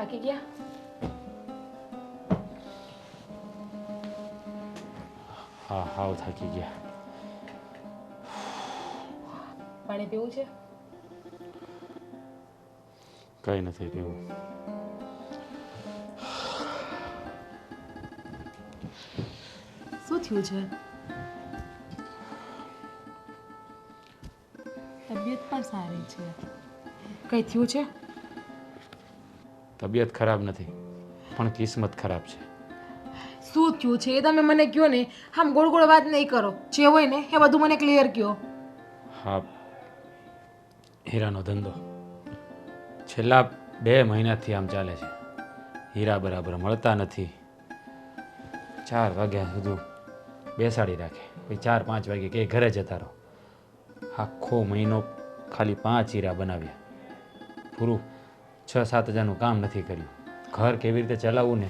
થાકી ગયા? હા હાવ થાકી ગયા. પાણી પીવું છે? કંઈ નથી પીવું. શું થયું છે? તબિયત પણ સારી છે. કઈ થયું છે? તબિયત ખરાબ નથી, પણ કિસ્મત ખરાબ છે. શું થયું છે એ તમે મને કહો ને. આમ ગોળ ગોળ વાત નહીં કરો. જે હોય ને એ બધું મને ક્લિયર કહો. હા, હીરાનો ધંધો છેલ્લા 2 મહિનાથી આમ ચાલે છે. હીરા બરાબર મળતા નથી. 4 વાગ્યા સુધી બેસાડી રાખે, પછી 4-5 વાગે કે ઘરે જતા રહો. આખો મહિનો ખાલી 5 હીરા બનાવ્યા. પૂરું 6-7 હજારનું કામ નથી કર્યું. ઘર કેવી રીતે ચલાવવું ને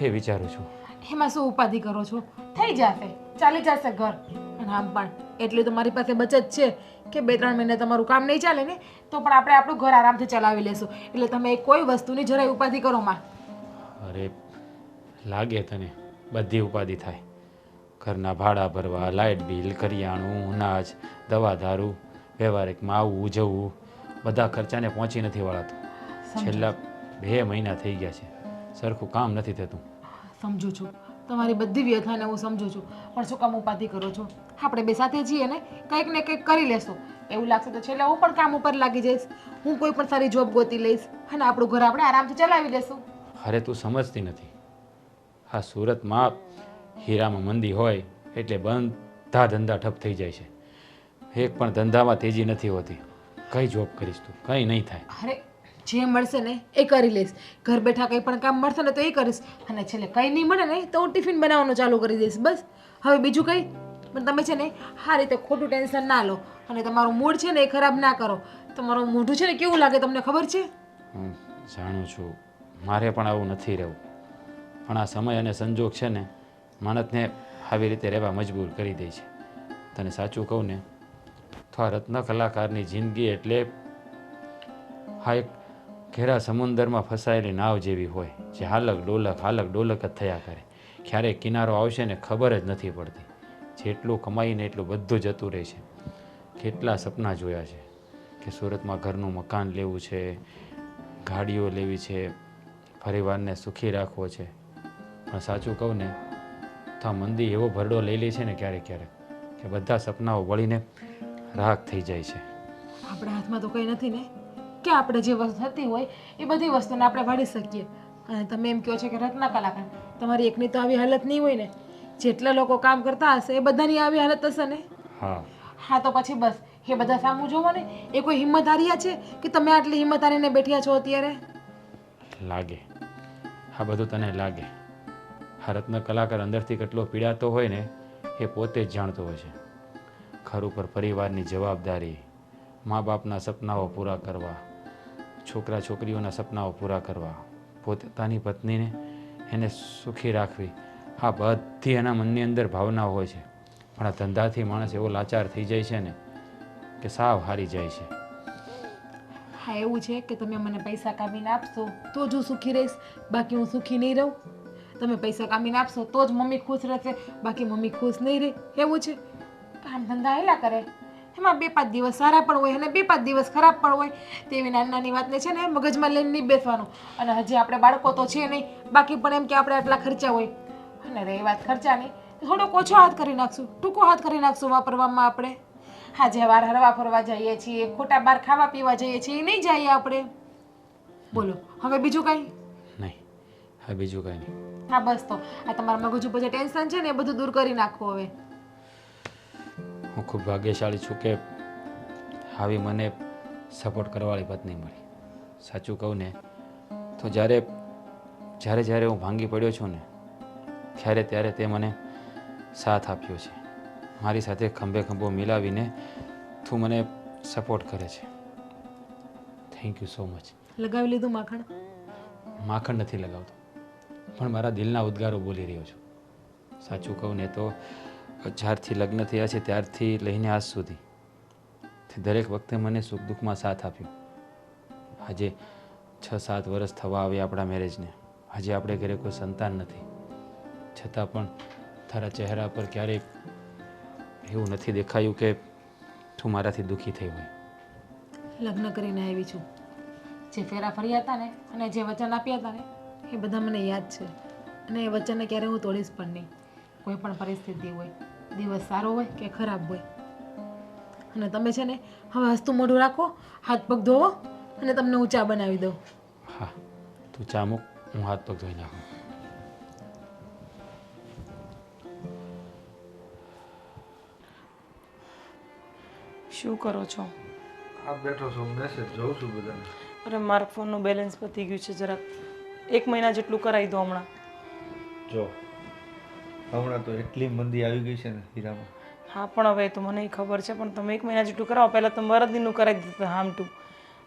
એ વિચારું છું. એમાં શું ઉપાધિ કરો છો? થઈ જશે, ચાલી જશે ઘર. અને આમ પણ એટલી તો મારી પાસે બચત છે કે 2-3 મહિને તમારું કામ નહીં ચાલે ને તો પણ આપણે આપણું ઘર આરામથી ચલાવી લેશું. એટલે તમે કોઈ વસ્તુની જરાય ઉપાધિ કરો માં. અરે લાગે તને બધી ઉપાધિ થાય. ઘરના ભાડા ભરવા, લાઇટ બિલ, કરિયાણું, અનાજ, દવા દારૂ, વ્યવહારિકમાં આવવું જવું, બધા ખર્ચાને પહોંચી નથી વળાતું. છેલ્લા 2 મહિના થઈ ગયા છે, સરખું કામ નથી થતું. સમજુ છું તમારી બધી વ્યથાને હું સમજુ છું, પણ શું કામ ઉપાધિ કરો છો? આપણે બે સાથે છીએ ને, કંઈક ને કંઈક કરી લેશું. એવું લાગશે તો છેલ્લે હું પણ કામ ઉપર લાગી જઈશ. હું કોઈ પણ સારી જોબ ગોતી લઈશ અને આપણું ઘર આપણે આરામથી ચલાવી લેશું. અરે તું સમજતી નથી. હા, સુરતમાં હીરામાં મંદી હોય એટલે બધા ધંધા ઠપ થઈ જાય છે. એક પણ ધંધામાં તેજી નથી હોતી. કઈ જોબ કરીશ તું? કંઈ નહીં થાય. અરે જે મળશે ને એ કરી લઈશ. ઘર બેઠા કંઈ પણ કામ મળશે ને તો એ કરીશ. અને છેલ્લે કંઈ નહીં મળે ને તો હું ટિફિન બનાવવાનું ચાલુ કરી દઈશ. બસ હવે બીજું કંઈ. પણ તમે છે ને આ રીતે ખોટું ટેન્શન ના લો અને તમારું મૂડ છે ને એ ખરાબ ના કરો. તમારું મોઢું છે ને કેવું લાગે તમને ખબર છે? હું જાણું છું, મારે પણ આવું નથી રહેવું. પણ આ સમય અને સંજોગ છે ને માણસને આવી રીતે રહેવા મજબૂર કરી દે છે. તને સાચું કહું ને તો આ રત્ન કલાકારની જિંદગી એટલે આ એક ઘેરા સમુદરમાં ફસાયેલી નાવ જેવી હોય, જે હાલક ડોલક જ થયા કરે. ક્યારેક કિનારો આવશે ને ખબર જ નથી પડતી. જેટલું કમાઈને એટલું બધું જતું રહે છે. કેટલા સપના જોયા છે કે સુરતમાં ઘરનું મકાન લેવું છે, ગાડીઓ લેવી છે, પરિવારને સુખી રાખવો છે. પણ સાચું કહું ને તો આ મંદી એવો ભરડો લઈ લે છે ને ક્યારેક કે બધા સપનાઓ વળીને રાખ થઈ જાય છે. આપણા હાથમાં તો કંઈ નથી ને કે આપણે જે વસ્તુ થતી હોય એ બધી વસ્તુને આપણે વાળી શકીએ. અને તમે એમ કહો છો કે રત્ન કલાકાર, તમારી એકની તો આવી હાલત નહીં હોય ને. જેટલા લોકો કામ કરતા હશે એ બધાની આવી હાલત હશે ને. હા હા તો પછી બસ એ બધા સામું જોવો ને. એ કોઈ હિંમત હાર્યા છે કે તમે આટલી હિંમત હારીને બેઠ્યા છો અત્યારે? લાગે, આ બધું તને લાગે. આ રત્ન કલાકાર અંદરથી કેટલો પીડાતો હોય ને એ પોતે જ જાણતો હોય છે. ઘર ઉપર પરિવારની જવાબદારી, મા બાપના સપનાઓ પૂરા કરવા, છોકરા છોકરીઓના સપનાઓ પૂરા કરવા, પોતાની પત્નીને એને સુખી રાખવી, આ બધી એના મનની અંદર ભાવનાઓ હોય છે. પણ આ ધંધાથી માણસ એવો લાચાર થઈ જાય છે ને કે સાવ હારી જાય છે. હા એવું છે કે તમે મને પૈસા કાઢીને આપશો તો જ હું સુખી રહીશ, બાકી હું સુખી નહીં રહું. તમે પૈસા કાઢીને આપશો તો જ મમ્મી ખુશ રહેશે, બાકી મમ્મી ખુશ નહીં રહે. એવું છે. કામ ધંધા હેલા કરે એમાં 2-5 દિવસ સારા પણ હોય અને 2-5 દિવસ ખરાબ પણ હોય. તેવી નાની નાની વાતને છે ને મગજમાં લઈને નહીં બેસવાનું. અને હજી આપણે બાળકો તો છે નહીં, બાકી પણ એમ કે આપણે આટલા ખર્ચા હોય. અને રહી વાત ખર્ચાની, થોડોક ઓછો હાથ કરી નાખશું, ટૂંકો હાથ કરી નાખશું વાપરવામાં આપણે. હા, જે વાર હરવા ફરવા જઈએ છીએ, ખોટા બાર ખાવા પીવા જઈએ છીએ, એ નહીં જઈએ આપણે. બોલો હવે બીજું કંઈ? નહીં, હા બીજું કાંઈ નહીં. હા બસ તો આ તમારા મગજ ઉપર જે ટેન્શન છે ને એ બધું દૂર કરી નાખો હવે. હું ખૂબ ભાગ્યશાળી છું કે આવી મને સપોર્ટ કરવાવાળી પત્ની મળી. સાચું કહું ને તો જ્યારે હું ભાંગી પડ્યો છું ને ત્યારે તે મને સાથ આપ્યો છે. મારી સાથે ખંભે ખંભો મિલાવીને તું મને સપોર્ટ કરે છે. Thank you so much. લગાવી લીધું માખણ? માખણ નથી લગાવતો, પણ મારા દિલના ઉદ્ગારો બોલી રહ્યો છું. સાચું કહું ને તો જ્યારથી લગ્ન થયા છે ત્યારથી લઈને આજ સુધી તે દરેક વખતે મને સુખ દુઃખમાં સાથ આપ્યો. આજે 6-7 વર્ષ થવા આવ્યા આપણા મેરેજને, હજી આપણે ઘરે કોઈ સંતાન નથી, છતાં પણ તારા ચહેરા પર ક્યારેય એવું નથી દેખાયું કે તું મારાથી દુઃખી થઈ હોય. લગ્ન કરીને આવી છું, જે ફેરા ફર્યા હતા ને અને જે વચન આપ્યા હતા ને એ બધા મને યાદ છે, અને એ વચનને ક્યારે હું તોડીશ પણ નહીં. કોઈ પણ પરિસ્થિતિ હોય, દિવસ સારો હોય કે ખરાબ હોય. અને તમે છે ને હવે હસતું મોઢું રાખો, હાથ પગ ધોવો અને તમને હું ચા બનાવી દઉં. હા, તું ચા મૂક, હું હાથ પગ ધોઈ નાખું. શું કરો છો? આ બેઠો છું, મેસેજ જોઉં છું બધાને. અરે મારા ફોનનું બેલેન્સ પતી ગયું છે, જરાક 1 મહિના જેટલું કરાવી દો હમણાં. જો હમણાં તો એટલી મંદી આવી ગઈ છે ને હીરામાં. હા પણ હવે તો મને ખબર છે, પણ તમે 1 મહિના જેટલું કરાવો. પહેલાં તમે વરદીનું કરાવી દીધું હામટું,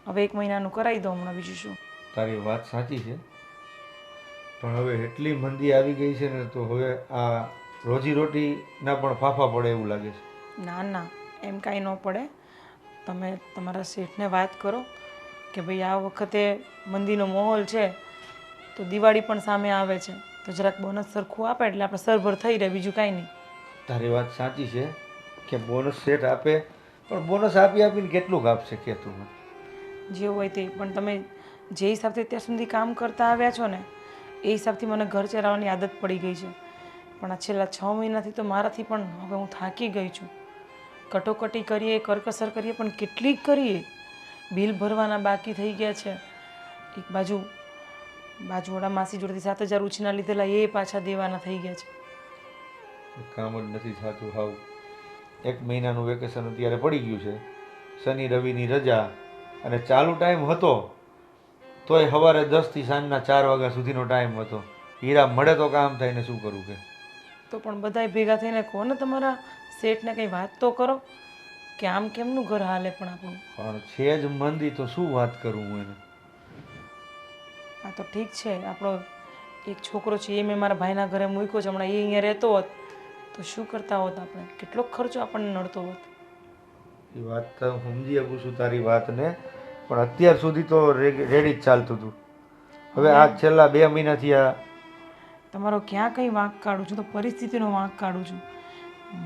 હવે 1 મહિનાનું કરાવી દો હમણાં, બીજું શું. તારી વાત સાચી છે, પણ હવે એટલી મંદી આવી ગઈ છે ને તો હવે આ રોજીરોટીના પણ ફાફા પડે એવું લાગે છે. ના ના, એમ કાંઈ ન પડે. તમે તમારા શેઠને વાત કરો કે ભાઈ આ વખતે મંદીનો માહોલ છે, તો દિવાળી પણ સામે આવે છે, તો જરાક બોનસ સરખું આપે એટલે આપણે સરભર થઈ રહે, બીજું કાંઈ નહીં. તારી વાત સાચી છે કે બોનસ સેટ આપે, પણ બોનસ આપીને કેટલું આપશે કે તું? જે હોય તે, પણ તમે જે હિસાબથી અત્યાર સુધી કામ કરતા આવ્યા છો ને એ હિસાબથી મને ઘર ચલાવવાની આદત પડી ગઈ છે. પણ આ છેલ્લા 6 મહિનાથી તો મારાથી પણ હવે હું થાકી ગઈ છું. કટોકટી કરીએ, કરકસર કરીએ, પણ કેટલીક કરીએ. બિલ ભરવાના બાકી થઈ ગયા છે. એક બાજુવાળા માસી જોડેથી 7,000 ઉછીના લીધેલા એ પાછા દેવાના થઈ ગયા છે. કામ જ નથી થતું હાવ. 1 મહિનાનું વેકેશન અત્યારે પડી ગયું છે, શનિ રવિની રજા, અને ચાલુ ટાઈમ હતો તોય સવારે 10 થી સાંજના 4 વાગ્યા સુધીનો ટાઈમ હતો. હીરા મળે તો કામ થાય ને શું કરવું કે? તો પણ બધાય ભેગા થઈને કહો ને તમારા શેઠને કંઈ વાત તો કરો કે આમ કેમનું ઘર હાલે પણ આપણું. પણ છે જ મંદી તો શું વાત કરું હું એને? આ તો ઠીક છે, આપણો એક છોકરો છે એ મેં મારા ભાઈના ઘરે મૂક્યો છે, હમણાં એ અહીંયા રહેતો હોત તો શું કરતા હોત આપણે? કેટલો ખર્ચો આપણને નડતો હોત. એ વાત તો સમજી શકું છું તારી વાતને, પણ અત્યાર સુધી તો રેડી જ ચાલતું હતું. હવે આ છેલ્લા 2 મહિનાથી આ તમારો ક્યાં કંઈ વાંક કાઢું છું, તો પરિસ્થિતિનો વાંક કાઢું છું.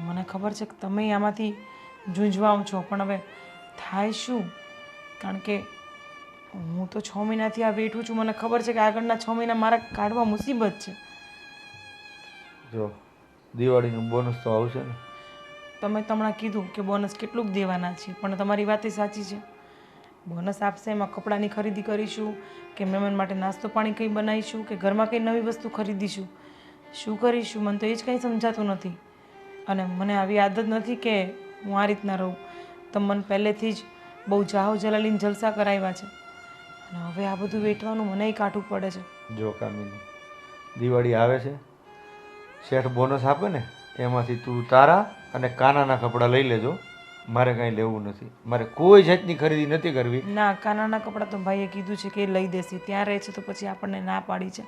મને ખબર છે કે તમે આમાંથી ઝૂંઝવાઓ છો, પણ હવે થાય શું? કારણ કે હું તો 6 મહિનાથી આ બેઠું છું, મને ખબર છે કે આગળના 6 મહિના મારા કાઢવા મુસીબત છે. જો દિવાળીનું બોનસ તો આવશે ને. તમે હમણાં કીધું કે બોનસ કેટલુંક દેવાના છે, પણ તમારી વાત એ સાચી છે. બોનસ આપશે એમાં કપડાની ખરીદી કરીશું કે મહેમાન માટે નાસ્તો પાણી કંઈ બનાવીશું કે ઘરમાં કંઈ નવી વસ્તુ ખરીદીશું, શું કરીશું? મને તો એ જ કંઈ સમજાતું નથી. અને મને આવી આદત નથી કે હું આ રીતના રહું. તો મને પહેલેથી જ બહુ જાહો જલાલીને જલસા કરાવ્યા છે, અને હવે આ બધું વેઠવાનું મને કાઢવું પડે છે. જો કામિની, દિવાળી આવે છે, શેઠ બોનસ આપે ને એમાંથી તું તારા અને કાનાના કપડાં લઈ લેજો. મારે કાંઈ લેવું નથી, મારે કોઈ જાતની ખરીદી નથી કરવી. ના, કાનાના કપડાં તો ભાઈએ કીધું છે કે એ લઈ દેશે. ત્યાં રહે છે તો પછી આપણને ના પાડી છે.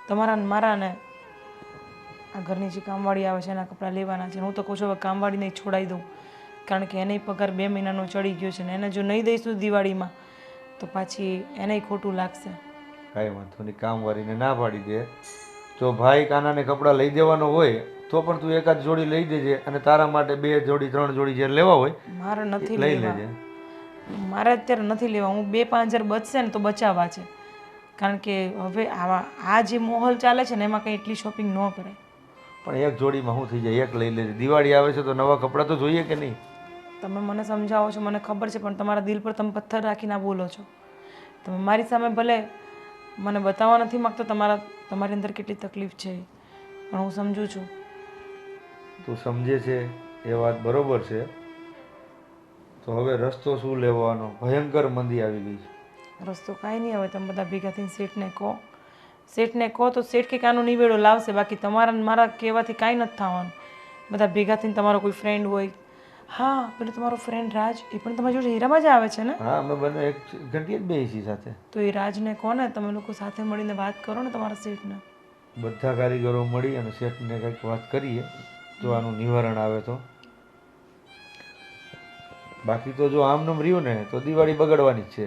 તમારા ને મારા ને આ ઘરની જે કામવાળી આવે છે એના કપડાં લેવાના છે. હું તો કહું છું હવે કામવાળીને છોડાવી દઉં, કારણ કે એને પગાર 2 મહિનાનો ચડી ગયો છે ને એને જો નહીં દઈશું દિવાળીમાં તો પાછી એને ખોટું લાગશે. કાંઈ વાંધો નહીં, કામવાળીને ના પાડી દે. જો ભાઈ કાનાને કપડાં લઈ દેવાનો હોય તો પણ તું એકાદ જોડી લઈ દેજે, અને તારા માટે 2 જોડી 3 જોડી જે લેવા હોય મારે નથી લઈ લેવા. લેજે. મારે અત્યારે નથી લેવા. હું 2-5 હજાર બચશે ને તો બચાવવા છે, કારણ કે હવે આ જે માહોલ ચાલે છે ને એમાં કંઈ એટલી શોપિંગ ન કરાય. પણ એક જોડીમાં શું થઈ જાય? એક લઈ લેજે. દિવાળી આવે છે તો નવા કપડાં તો જોઈએ કે નહીં? તમે મને સમજાવો છો, મને ખબર છે, પણ તમારા દિલ પર તમે પથ્થર રાખીને બોલો છો. તમે મારી સામે ભલે મને બતાવવા નથી માગતો તમારી અંદર કેટલી તકલીફ છે, પણ હું સમજું છું. તું સમજે છે એ વાત બરોબર છે, તો હવે રસ્તો શું લેવાનો? ભયંકર મંદી આવી ગઈ છે. રસ્તો કાંઈ નહીં. હવે તમે બધા ભેગા થઈને શેઠને કહો તો શેઠ કંઈક આનો નિવેડો લાવશે. બાકી તમારા મારા કહેવાથી કાંઈ નથી થવાનું. બધા ભેગા થઈને તમારો કોઈ ફ્રેન્ડ હોય, હા પેલો તમારો ફ્રેન્ડ રાજ, એ પણ તમારી જોડે હીરામાં જ આવે છે ને? હા, અમે બંને એક ઘંટીએ જ બેસી સાથે. તો એ રાજને કહો ને, તમે લોકો સાથે મળીને વાત કરો ને તમારા શેઠને. બધા કારીગરો મળી અને શેઠને કંઈક વાત કરીએ જો આનું નિવારણ આવે તો. બાકી તો જો આમનામ રહ્યું ને તો દિવાળી બગડવાની જ છે.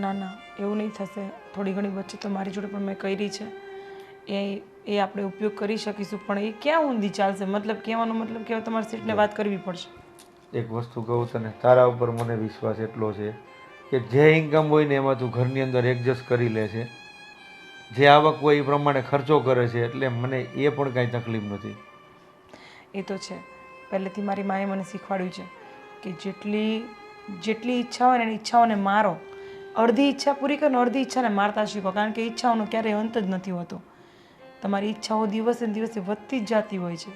ના ના, એવું નહીં થશે. થોડી ઘણી બચત તો મારી જોડે પણ મેં કરી છે. એ આપણે ઉપયોગ કરી શકીશું, પણ એ ક્યાં ઊંધી ચાલશે? મતલબ કહેવાનો મતલબ કે હવે તમારે સીટને વાત કરવી પડશે. એક વસ્તુ કહું તને, તારા ઉપર મને વિશ્વાસ એટલો છે કે જે ઇન્કમ હોય ને એમાં તું ઘરની અંદર એડજસ્ટ કરી લે છે. જે આવક હોય એ પ્રમાણે ખર્ચો કરે છે, એટલે મને એ પણ કાંઈ તકલીફ નથી. એ તો છે, પહેલેથી મારી માએ મને શીખવાડ્યું છે કે જેટલી ઈચ્છા હોય ને એની ઈચ્છાઓને મારો. અડધી ઈચ્છા પૂરી કરો ને અડધી ઈચ્છાને મારતા શીખો, કારણ કે ઈચ્છાઓનો ક્યારેય અંત જ નથી હોતો. તમારી ઈચ્છાઓ દિવસે ને દિવસે વધતી જ જતી હોય છે,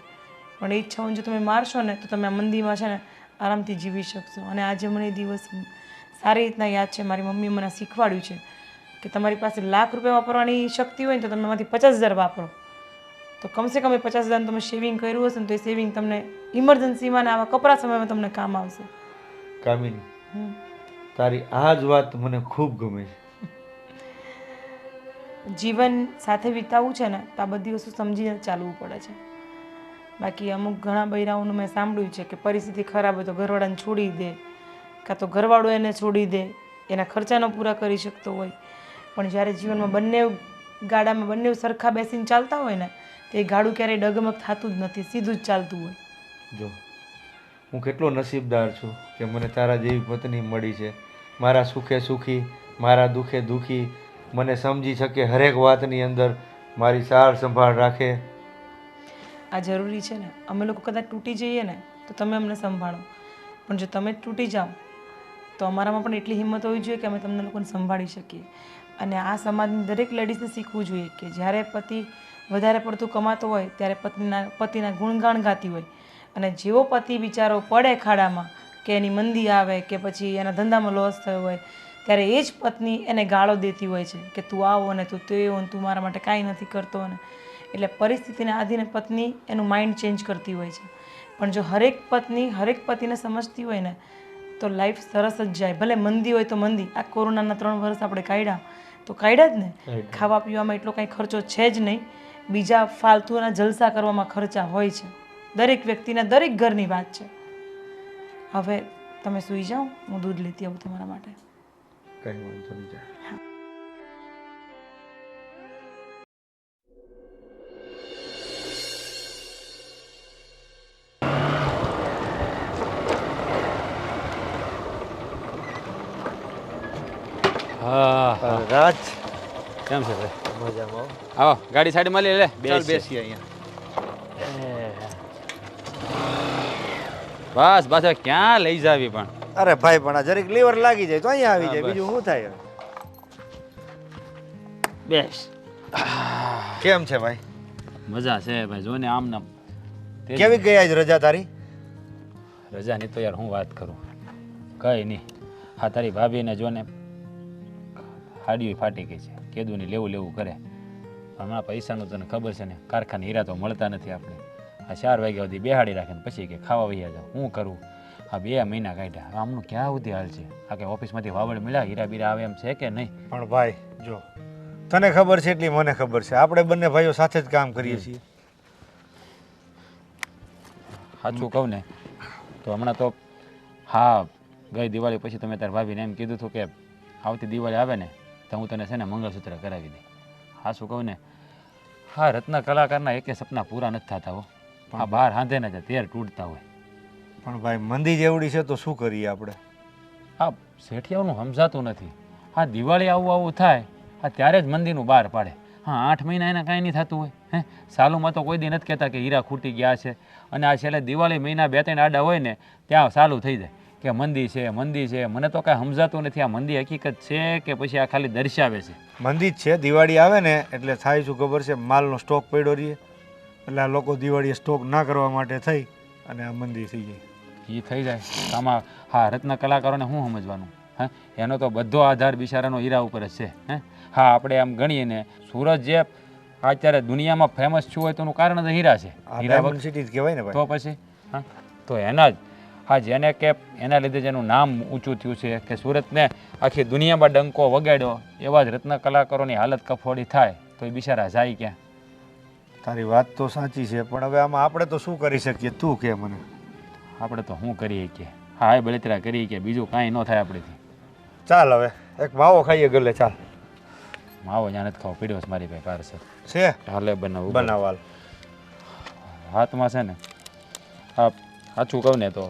પણ એ ઈચ્છાઓને જો તમે મારશો ને તો તમે આ મંદીમાં છે ને આરામથી જીવી શકશો. અને આજે મને એ દિવસ સારી રીતના યાદ છે. મારી મમ્મીએ મને શીખવાડ્યું છે કે તમારી પાસે લાખ રૂપિયા વાપરવાની શક્તિ હોય ને તો તમે એમાંથી 50,000 વાપરો, તો કમસે કમ એ 50,000 તમે સેવિંગ કર્યું હશે ને તો એ સેવિંગ તમને ઇમરજન્સીમાં ને આવા કપરા સમયમાં તમને કામ આવશે. કામિની, તારી આ જ વાત મને ખૂબ ગમે છે. જીવન સાથે વિતાવવું છે ને તો આ બધી વસ્તુ સમજીને ચાલવું પડે છે. બાકી અમુક ઘણા બૈરાઓનું મેં સાંભળ્યું છે કે પરિસ્થિતિ ખરાબ હોય તો ઘરવાળાને છોડી દે, કાં તો ઘરવાળો એને છોડી દે, એના ખર્ચા ન પૂરા કરી શકતો હોય. પણ જ્યારે જીવનમાં ગાડામાં બંને સરખા બેસીને ચાલતા હોય ને તો એ ગાડું ક્યારેય ડગમગ થતું જ નથી, સીધું જ ચાલતું હોય. જો હું કેટલો નસીબદાર છું કે મને તારા જેવી પત્ની મળી છે. મારા સુખે સુખી, મારા દુઃખે દુઃખી, મને સમજી શકે, હરેક વાતની અંદર મારી સાર સંભાળ રાખે. આ જરૂરી છે ને. અમે લોકો કદાચ તૂટી જઈએ ને તો તમે અમને સંભાળો, પણ જો તમે જ તૂટી જાઓ તો અમારામાં પણ એટલી હિંમત હોવી જોઈએ કે અમે તમને લોકોને સંભાળી શકીએ. અને આ સમાજની દરેક લેડીઝને શીખવું જોઈએ કે જ્યારે પતિ વધારે પડતું કમાતો હોય ત્યારે પતિના ગુણગાન ગાતી હોય, અને જેવો પતિ બિચારો પડે ખાડામાં કે એની મંદી આવે કે પછી એના ધંધામાં લોસ થયો હોય ત્યારે એ જ પત્ની એને ગાળો દેતી હોય છે કે તું આવો ને તું તેવો ને તું મારા માટે કાંઈ નથી કરતો ને. એટલે પરિસ્થિતિને આધીને પત્ની એનું માઇન્ડ ચેન્જ કરતી હોય છે. પણ જો હરેક પત્ની હરેક પતિને સમજતી હોય ને તો લાઈફ સરસ જ જાય. ભલે મંદી હોય તો મંદી, આ કોરોનાના 3 વર્ષ આપણે કાઢ્યા તો કાઢ્યા જ ને. ખાવા પીવામાં એટલો કાંઈ ખર્ચો છે જ નહીં, બીજા ફાલતુના જલસા કરવામાં ખર્ચા હોય છે. દરેક વ્યક્તિના દરેક ઘરની વાત છે. હવે તમે સૂઈ જાઓ, હું દૂધ લેતી આવું તમારા માટે. કંઈ વાંધો નહીં જા. હા, રાજ, કેમ છે ભાઈ? મજામાં. આવો, ગાડી સાઈડમાં લઈ લે. ચાલ બેસી અહીંયા. બસ બસ, હવે ક્યાં લઈ જાવી પણ? અરે ભાઈ પણ આ જરીક લીવર લાગી જાય તો અહીંયા આવી જાય, બીજું શું થાય? બેસ. કેમ છે ભાઈ? મજા છે ભાઈ, જો ને આમ નામ. કેવી ગઈ આજ રજા તારી? રજાની તો યાર હું વાત કરું, કઈ નહીં. હા, તારી ભાભીને જો ને હાડીઓ ફાટી ગઈ છે, કેદુની લેવું કરે. હમણાં પૈસાનું તને ખબર છે ને, કારખાને હીરા તો મળતા નથી આપણે. આ 4 વાગ્યા સુધી બેહાડી રાખે ને પછી કે ખાવા વૈયા જાવ. હું કરું? આ 2 મહિના કાઢ્યા, આમનું ક્યાં સુધી હાલ છે? આ કે ઓફિસમાંથી વાવડ મળ્યા, હીરા બીરા આવે એમ છે કે નહીં? પણ ભાઈ જો, તને ખબર છે એટલી મને ખબર છે, આપણે બંને ભાઈઓ સાથે જ કામ કરીએ છીએ. સાચું કહું ને તો હમણાં તો હા, ગઈ દિવાળી પછી તમે તાર ભાભીને એમ કીધું હતું કે આવતી દિવાળી આવે ને તો હું તને છે ને મંગળસૂત્ર કરાવી દઈ. હા, શું કહું ને, હા, રત્ન કલાકારના એકે સપના પૂરા નથી થતા હો. હા, બહાર હાંધે ને તેર તૂટતા હોય. પણ ભાઈ મંદી જેવડી છે તો શું કરીએ આપણે? હા, શેઠિયાઓનું સમજાતું નથી. હા, દિવાળી આવું થાય હા ત્યારે જ મંદીનું બહાર પાડે. હા, 8 મહિના એને કાંઈ નહીં થતું હોય. હે, સાલુમાં તો કોઈ દી નથી કહેતા કે હીરા ખૂટી ગયા છે. અને આ છેલ્લે દિવાળી મહિના 2-3 આડા હોય ને ત્યાં સાલું થઈ જાય કે મંદી છે. મને તો કાંઈ સમજાતું નથી, આ મંદી હકીકત છે કે પછી આ ખાલી દર્શાવે છે? મંદી જ છે. દિવાળી આવે ને એટલે થાય શું ખબર છે, માલનો સ્ટોક પડ્યો રહીએ એટલે આ લોકો દિવાળીએ સ્ટોક ના કરવા માટે થઈ અને આ મંદી થઈ જાય. એ થઈ જાય આમાં. હા, રત્ન કલાકારોને શું સમજવાનું? હા, એનો તો બધો આધાર બિચારાનો હીરા ઉપર જ છે. હે, હા, આપણે આમ ગણીએ ને સુરત જે અત્યારે દુનિયામાં ફેમસ થયું હોય તો એનું કારણ જ હીરા છે. હીરા સિટી જ કહેવાય ને ભાઈ. તો પછી હા, તો એના જ હા જેને કે એના લીધે જેનું નામ ઊંચું થયું છે કે સુરતને આખી દુનિયામાં ડંકો વગાડ્યો, એવા જ રત્ન કલાકારોની હાલત કફોડી થાય તો એ બિચારા જાય ક્યાં? તારી વાત તો સાચી છે, પણ હવે આમાં આપણે તો શું કરી શકીએ? તું કે મને. આપણે તો શું કરીએ કે હા, એ બળતરા કરીએ કે બીજું કાંઈ ન થાય આપણેથી. ચાલ હવે એક માવો ખાઈએ ગલે ચાલ. માવો ત્યાં નથી ખાવો પીડ્યો છે મારી ભાઈ પારસે છે હાલે બનાવું બનાવાલ. હાથમાં છે ને આ સાચું કહું ને તો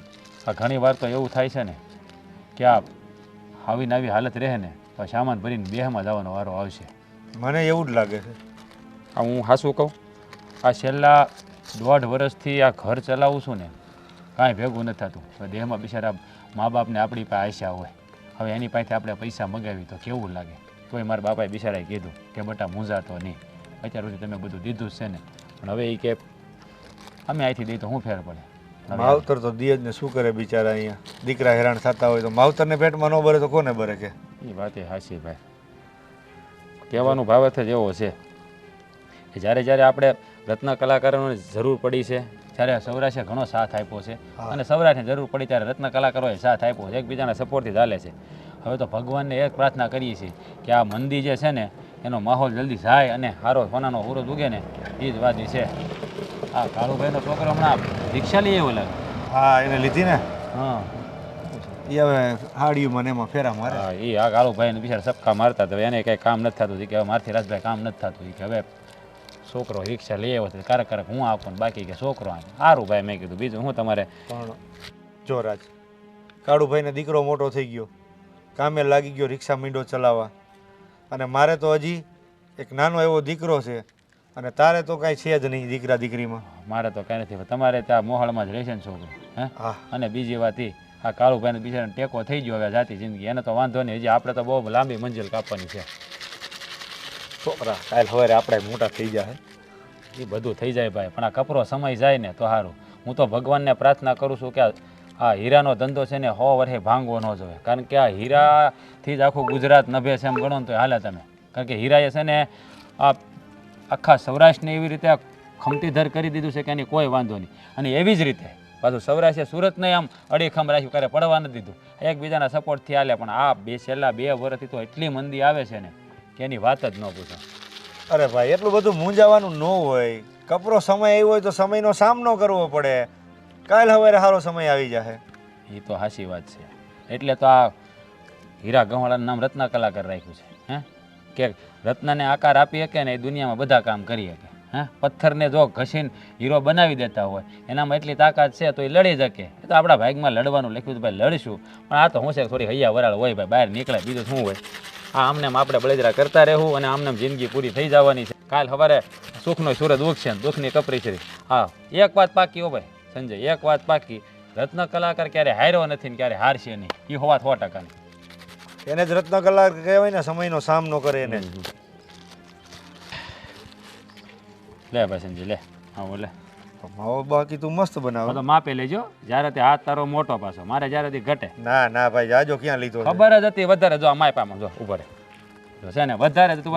આ ઘણી વાર તો એવું થાય છે ને કે આ આવીને આવી હાલત રહે ને તો સામાન ભરીને બેહમાં જવાનો વારો આવશે. મને એવું જ લાગે છે. આ હું હાસું કહું આ છેલ્લા 1.5 વર્ષથી આ ઘર ચલાવું છું ને કાંઈ ભેગું નથી થતું. તો દેહમાં બિચારા મા બાપને આપણી પાસે આશા હોય. હવે એની પાસેથી આપણે પૈસા મગાવી તો કેવું લાગે. તોય મારા બાપાએ બિચારાએ કીધું કે બેટા મૂંઝાતો નહીં, અત્યાર સુધી તમે બધું દીધું જ છે ને, પણ હવે એ કે અમે અહીંથી દઈએ તો શું ફેર પડે. માવતર તો દિયજ ને શું કરે બિચારા અહીંયા. દીકરા હેરાન થતા હોય તો માવતરને પેટમાં ન ભરે તો કોને ભરે કે. એ વાત એ હાચી ભાઈ. કહેવાનું ભાવત જ એવો છે કે જ્યારે જ્યારે આપણે રત્ન કલાકારોની જરૂર પડી છે, જ્યારે સૌરાષ્ટ્રે ઘણો સાથ આપ્યો છે અને સૌરાષ્ટ્રને જરૂર પડી ત્યારે રત્ન કલાકારોએ સાથ આપ્યો છે, એકબીજાના સપોર્ટથી ચાલે છે. હવે તો ભગવાનને એક પ્રાર્થના કરીએ છીએ કે આ મંદી જે છે ને એનો માહોલ જલ્દી જાય અને સારો સોનાનો સૂરજ ઉગે ને એ જ વાદી છે. આ કાળુભાઈનો છોકરો હમણાં રિક્ષા લઈ આવ્યો લાગે. હા એને લીધી ને. હા એ હવે હાડીમાં ને એમાં ફેરા મારે. હા એ આ કાળુભાઈને બિચારા સપકા મારતા હતા. એને કંઈ કામ નથી થતું કે હવે મારથી રાજભાઈ કામ નથી થતું કે હવે છોકરો રિક્ષા લઈ આવ્યો તો ક્યારેક ક્યારેક હું આપું બાકી કે છોકરો આવે. સારું ભાઈ મેં કીધું બીજું હું તમારે. પણ જો રાજ, કાળુભાઈને દીકરો મોટો થઈ ગયો, કામે લાગી ગયો, રિક્ષા મીંડો ચલાવવા, અને મારે તો હજી એક નાનો એવો દીકરો છે અને તારે તો કાંઈ છે જ નહીં દીકરા દીકરીમાં. મારે તો કાંઈ નથી. તમારે ત્યાં મોહાળમાં જ રહેશે ને છોકરો. હે હા અને બીજી વાત એ આ કાળુભાઈને બિચારાને ટેકો થઈ ગયો હવે જાતી જિંદગી. એને તો વાંધો નહીં, હજી આપણે તો બહુ લાંબી મંજિલ કાપવાની છે. છોકરા કાલ સવારે આપણે મોટા થઈ જાય. એ બધું થઈ જાય ભાઈ, પણ આ કપરો સમય જાય ને તો સારું. હું તો ભગવાનને પ્રાર્થના કરું છું કે આ હીરાનો ધંધો છે ને 100 વર્ષે ભાંગવો ન જોઈએ, કારણ કે આ હીરાથી જ આખું ગુજરાત નભે છે એમ ગણો ને તો હાલે તમે. કારણ કે હીરાએ છે ને આ આખા સૌરાષ્ટ્રને એવી રીતે ખમતીધર કરી દીધું છે કે એની કોઈ વાંધો નહીં. અને એવી જ રીતે પાછું સૌરાષ્ટ્રે સુરતને આમ અડીખમ રાખ્યું, ક્યારે પડવા નથી દીધું, એકબીજાના સપોર્ટથી હાલે. પણ આ છેલ્લા 2 વર્ષથી તો એટલી મંદી આવે છે ને કે એની વાત જ ન પૂછો. અરે ભાઈ એટલું બધું મૂંઝાવાનું ન હોય. કપરો સમય આવ્યો હોય તો સમયનો સામનો કરવો પડે. કાલ સવારે સારો સમય આવી જશે. એ તો સાચી વાત છે. એટલે તો આ હીરા ગંવાળાનું નામ રત્ન કલાકાર રાખ્યું છે. હે કે રત્નને આકાર આપી શકે ને એ દુનિયામાં બધા કામ કરી શકે. હે પથ્થરને જો ઘસીને હીરો બનાવી દેતા હોય એનામાં એટલી તાકાત છે તો એ લડી શકે. એ તો આપણા ભાગમાં લડવાનું લખ્યું તો ભાઈ લડશું. પણ આ તો હું છે થોડી હૈયા વરાળ હોય ભાઈ, બહાર નીકળે બીજું શું હોય. આ આમને આપણે બળેજરા કરતા રહેવું અને આમને જિંદગી પૂરી થઈ જવાની છે. કાલ સવારે સુખનો સૂરજ ઉગશે ને દુઃખની કપરી છે. હા એક વાત પાકી હો ભાઈ સંજય, એક વાત પાકી, રત્ન કલાકાર ક્યારે હાર્યો નથી ને ક્યારે હારશે નહીં. એ હોવા 100%. એને જ રત્ન કલાકાર કહેવાય ને, સમયનો સામનો કરે એને. લે ભાઈ સંજય લે. હા બોલે માવો બાકી તું મસ્ત બનાવે. તો માપે લેજો. જ્યારે તે હાથ તારો મોટો પાછો, મારે જ્યારે ઘટે. ના ના ભાઈ જાજો ક્યાં લીધો છે? ખબર જ હતી વધારે. જો આ માપામાં જો ઉપર છે ને વધારે તું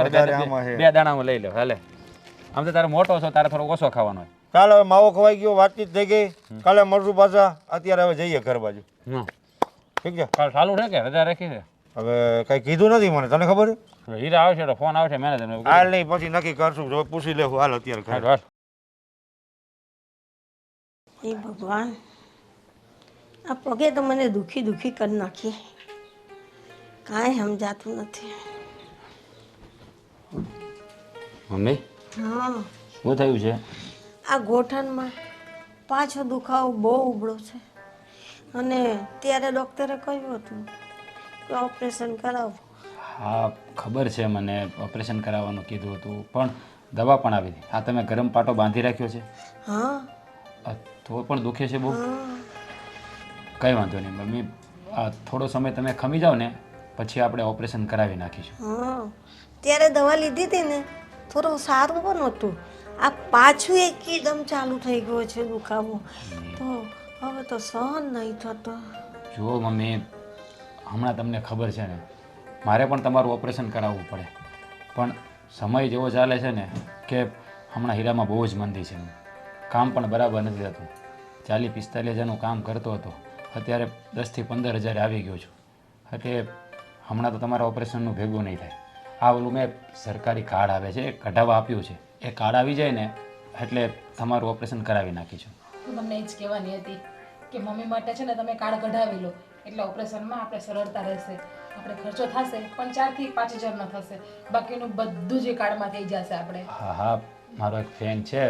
બે દાણા લઈ લે. હાલે આમ તો તારે મોટો છો તારે થોડો ઓછો ખાવાનો હોય. કાલ હવે માવો ખવાઈ ગયો, વાતચીત થઈ ગઈ. કાલે મળશું પાછા. અત્યારે હવે જઈએ ઘર બાજુ. ઠીક છે. કાલ ચાલુ છે કે રજા રાખી છે? હવે કઈ કીધું નથી મને, તને ખબર છે? હીરા આવશે તો ફોન આવશે મેનેજર. હાલ નહીં પછી નક્કી કરશું, જો પૂછી લેવું. હાલ અત્યારે ઘરે. એ ભગવાન, આ પગે તો મને દુખી દુખી કરી નાખી. કાંઈ સમજાતું નથી. મમ્મી હા શું થયું છે? આ ગોઠણમાં પાછો દુખાવો બહુ ઉબળો છે અને ત્યારે ડૉક્ટરે કહ્યું હતું કે ઓપરેશન કરાવો. હા ખબર છે મને, ઓપરેશન કરાવવાનું કીધું હતું પણ દવા પણ આવી હતી. હા તમે ગરમ પાટો બાંધી રાખ્યો છે? હા તો પણ દુખે છે બહુ? કંઈ વાંધો નહીં મમ્મી, આ થોડો સમય તમે ખમી જાઓ ને પછી આપણે ઓપરેશન કરાવી નાખીશું. હા ત્યારે દવા લીધી હતી ને થોડું સારું પણ હતું. આ પાછું એકદમ ચાલુ થઈ ગયો છે દુખાવો, તો હવે તો સહન નહીં થતો. જુઓ મમ્મી, હમણાં તમને ખબર છે ને મારે પણ તમારું ઓપરેશન કરાવવું પડે, પણ સમય જેવો ચાલે છે ને કે હમણાં હીરામાં બહુ જ મંદી છે. કામ પણ બરાબર નથી થતું. 40-45 હજારનું કામ કરતો હતો, અત્યારે 10 થી 15 હજાર આવી ગયો છું. એટલે હમણાં તો તમારા ઓપરેશનનું ભેગું નહીં થાય. આ ઓલું મેં સરકારી કાર્ડ આવે છે એ કઢાવવા આપ્યું છે, એ કાર્ડ આવી જાય ને એટલે તમારું ઓપરેશન કરાવી નાખીશું. હું તમને એ જ કહેવાની હતી કે મમ્મી માટે છે ને તમે કાર્ડ કઢાવી લો, એટલે ઓપરેશનમાં આપણે સરળતા રહેશે. આપણે ખર્ચો થશે પણ 4 થી 5 હજારનો થશે. બાકીનું બધું જ એ કાર્ડમાં થઈ જશે આપણે. હા હા, મારો એક ફ્રેન્ડ છે,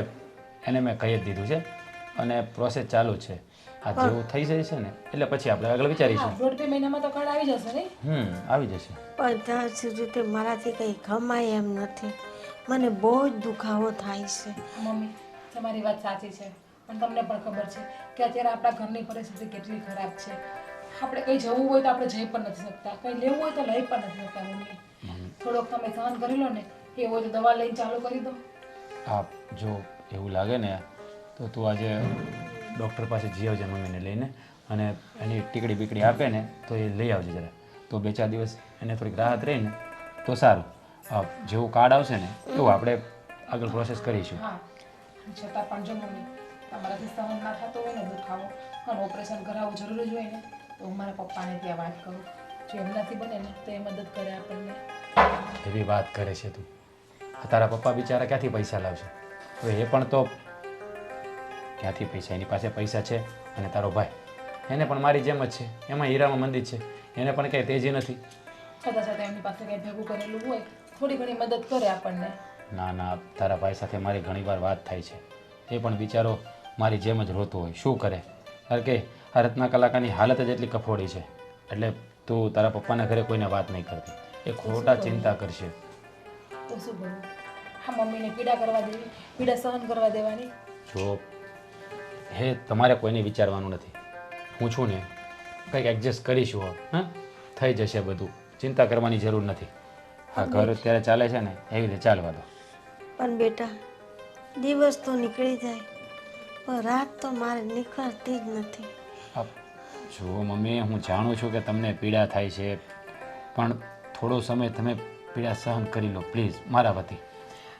એને મેં કહી જ દીધું છે અને પ્રોસેસ ચાલુ જ છે. આ જેવું થઈ જાય છે ને એટલે પછી આપણે આગળ હા, વિચારીશું. 1.5 મહિનામાં તો કાર્ડ આવી જશે નહીં? આવી જશે. પણ ત્યાં સુધી તે મારાથી કંઈ ખમાય એમ નથી. મને બહુ જ દુખાવો થાય છે. મમ્મી, તમારી વાત સાચી છે પણ તમને પણ ખબર છે કે અત્યારે આપણા ઘરની પરિસ્થિતિ કેટલી ખરાબ છે. આપણે કંઈ જવું હોય તો આપણે જઈ પણ નથી શકતા, કંઈ લેવું હોય તો લઈ પણ નથી શકતા. મમ્મી, થોડોક તમે સહન કરી લો ને. એ હોય તો દવા લઈને ચાલુ કરી દો. હા, જો એવું લાગે ને તો તું આજે ડૉક્ટર પાસે જઈ આવજે મમ્મીને લઈને, અને એની ટીકડી બીકડી આપે ને તો એ લઈ આવજે જરા. તો 2-4 દિવસ એને થોડીક રાહત રહે ને તો સારું. જેવું કાર્ડ આવશે ને એવું આપણે આગળ પ્રોસેસ કરીશું. હા, છતાં પણ જો મમ્મી તમારાથી સહન ના થતો હોય ને દુખાવો અને ઓપરેશન કરાવવું જરૂરી જ હોય ને તો હું મારા પપ્પાને ત્યાં વાત કરું. જો એમનાથી બને ને તો એ મદદ કરે આપણને. એવી વાત કરે છે તું. તારા પપ્પા બિચારા ક્યાંથી પૈસા લાવશે? હવે એ પણ તો ક્યાંથી પૈસા, એની પાસે પૈસા છે. અને તારો ભાઈ એને પણ મારી જેમ જ છે, એમાં હીરામાં મંદિર છે, એને પણ કંઈ તેજી નથી. છતાં છતાં એમની પાસે કંઈ ભેગું કરેલું હોય થોડી ઘણી મદદ કરે આપણને. ના ના, તારા ભાઈ સાથે મારી ઘણીવાર વાત થાય છે. એ પણ બિચારો મારી જેમ જ રોતો હોય. શું કરે? કારણ કે આ રત્ના કલાકારની હાલત જ એટલી કફોડી છે. એટલે તું તારા પપ્પાના ઘરે કોઈને વાત નહીં કરતી. એ ખોટા ચિંતા કરશે. તો શું કરું? હા, મમ્મીને પીડા કરવા દેવી, પીડા સહન કરવા દેવાની. જો હે, તમારે કોઈને વિચારવાનું નથી. હું છું ને, કંઈક એડજસ્ટ કરીશું. હા, થઈ જશે બધું. ચિંતા કરવાની જરૂર નથી. આ ઘર અત્યારે ચાલે છે ને એવી રીતે ચાલવા દો. પણ બેટા, દિવસ તો નીકળી જાય પણ રાત તો મારે નીકળતી જ નથી. જો મમ્મી, હું જાણું છું કે તમને પીડા થાય છે, પણ થોડો સમય તમે પીડા સહન કરી લો પ્લીઝ, મારા વતી.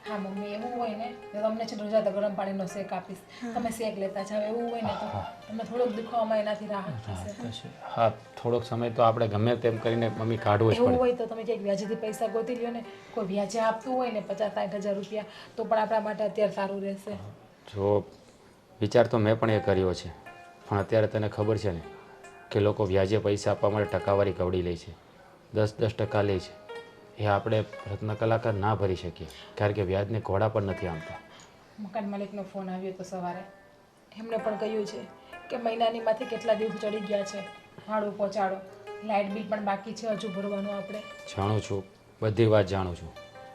હા મમ્મી, એવું હોય ને તો તમને છે રોજા તો ગરમ પાણીનો શેક આપીશ. તમે શેક લેતા જાવ. એવું હોય ને તો તમને થોડોક દુખાવામાં એનાથી રાહત થશે. હા, થોડોક સમય તો આપણે ગમે તેમ કરીને મમ્મી કાઢવો જ એવું પડે. હોય તો તમે ક્યાંક વ્યાજેથી પૈસા ગોતી લ્યો ને. કોઈ વ્યાજે આપતું હોય ને 50-60 હજાર રૂપિયા તો પણ આપણા માટે અત્યારે સારું રહેશે. જો વિચાર તો મેં પણ એ કર્યો છે, પણ અત્યારે તને ખબર છે ને કે લોકો વ્યાજે પૈસા આપવા માટે ટકાવારી કવડી લે છે. 10% લે છે. એ આપણે રત્ન કલાકાર ના ભરી શકીએ કારણ કે વ્યાજને ઘોડા પણ નથી આમતા. મકાન માલિકનો ફોન આવ્યો તો સવારે. એમણે પણ કહ્યું છે કે મહિનાની માંથી કેટલા દિવસ ચડી ગયા છે, ભાડું પહોંચાડો, લાઇટ બિલ પણ બાકી છે હજુ ભરવાનું. આપણે જાણું છું, બધી વાત જાણું છું.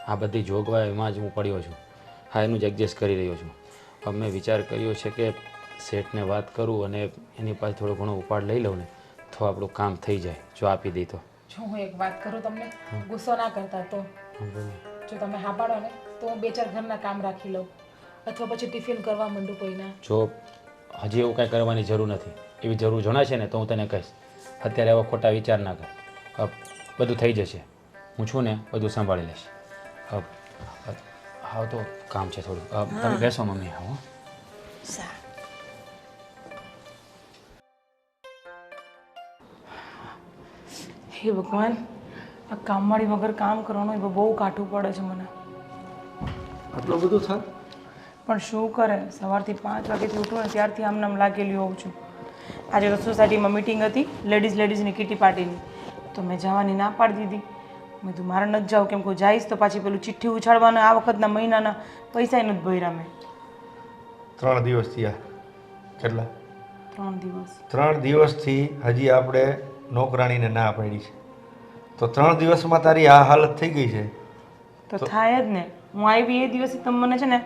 આ બધી જોગવાઈમાં જ હું પડ્યો છું. હા, એનું જ એડજસ્ટ કરી રહ્યો છું. હવે મેં વિચાર કર્યો છે કે શેઠને વાત કરું અને એની પાસે થોડો ઘણો ઉપાડ લઈ લઉં ને તો આપણું કામ થઈ જાય. જો આપી દઈ તો. જો હું એક વાત કરું તમને, ગુસ્સો ના કરતા તો જો તમે હા પાડો ને તો હું 2-4 ઘરના કામ રાખી લઉં અથવા પછી ટિફિન કરવા માંડું કોઈના. જો હજી એવું કાંઈ કરવાની જરૂર નથી. એવી જરૂર જણાશે ને તો હું તને કહીશ. અત્યારે એવા ખોટા વિચાર ના કર. બધું થઈ જશે. હું છું ને, બધું સંભાળી લઈશ. હા, તો કામ છે થોડું. તમે બેસો મમ્મી. હા. સારું. હે ભગવાન, આ કામવાળી વગર કામ કરવાનું એ બહુ કાઠું પડે છે મને. આટલું બધું થાય? પણ શું કરે, સવારથી 5 વાગ્યાથી ઉઠું ને ત્યારથી આમ નામ લાગેલી હોઉં છું. આજે સોસાયટીમાં મિટિંગ હતી લેડીઝની કિટી પાર્ટીની, તો મેં જવાની ના પાડી દીધી. મેં કીધું મારે નથી જાઉં, કેમ કે જઈશ તો પાછી પેલું ચિઠ્ઠી ઉછાળવાના આ વખતના મહિનાના પૈસા નથી ભર્યા મેં. 3 દિવસ થયા. કેટલા? 3 દિવસ. 3 દિવસથી હજી આપણે નોકરાણીને ના પાડી છે, તો 3 દિવસમાં તારી આ હાલત થઈ ગઈ છે. તો થાય જ ને. હું આવી એ દિવસથી તમે મને છે ને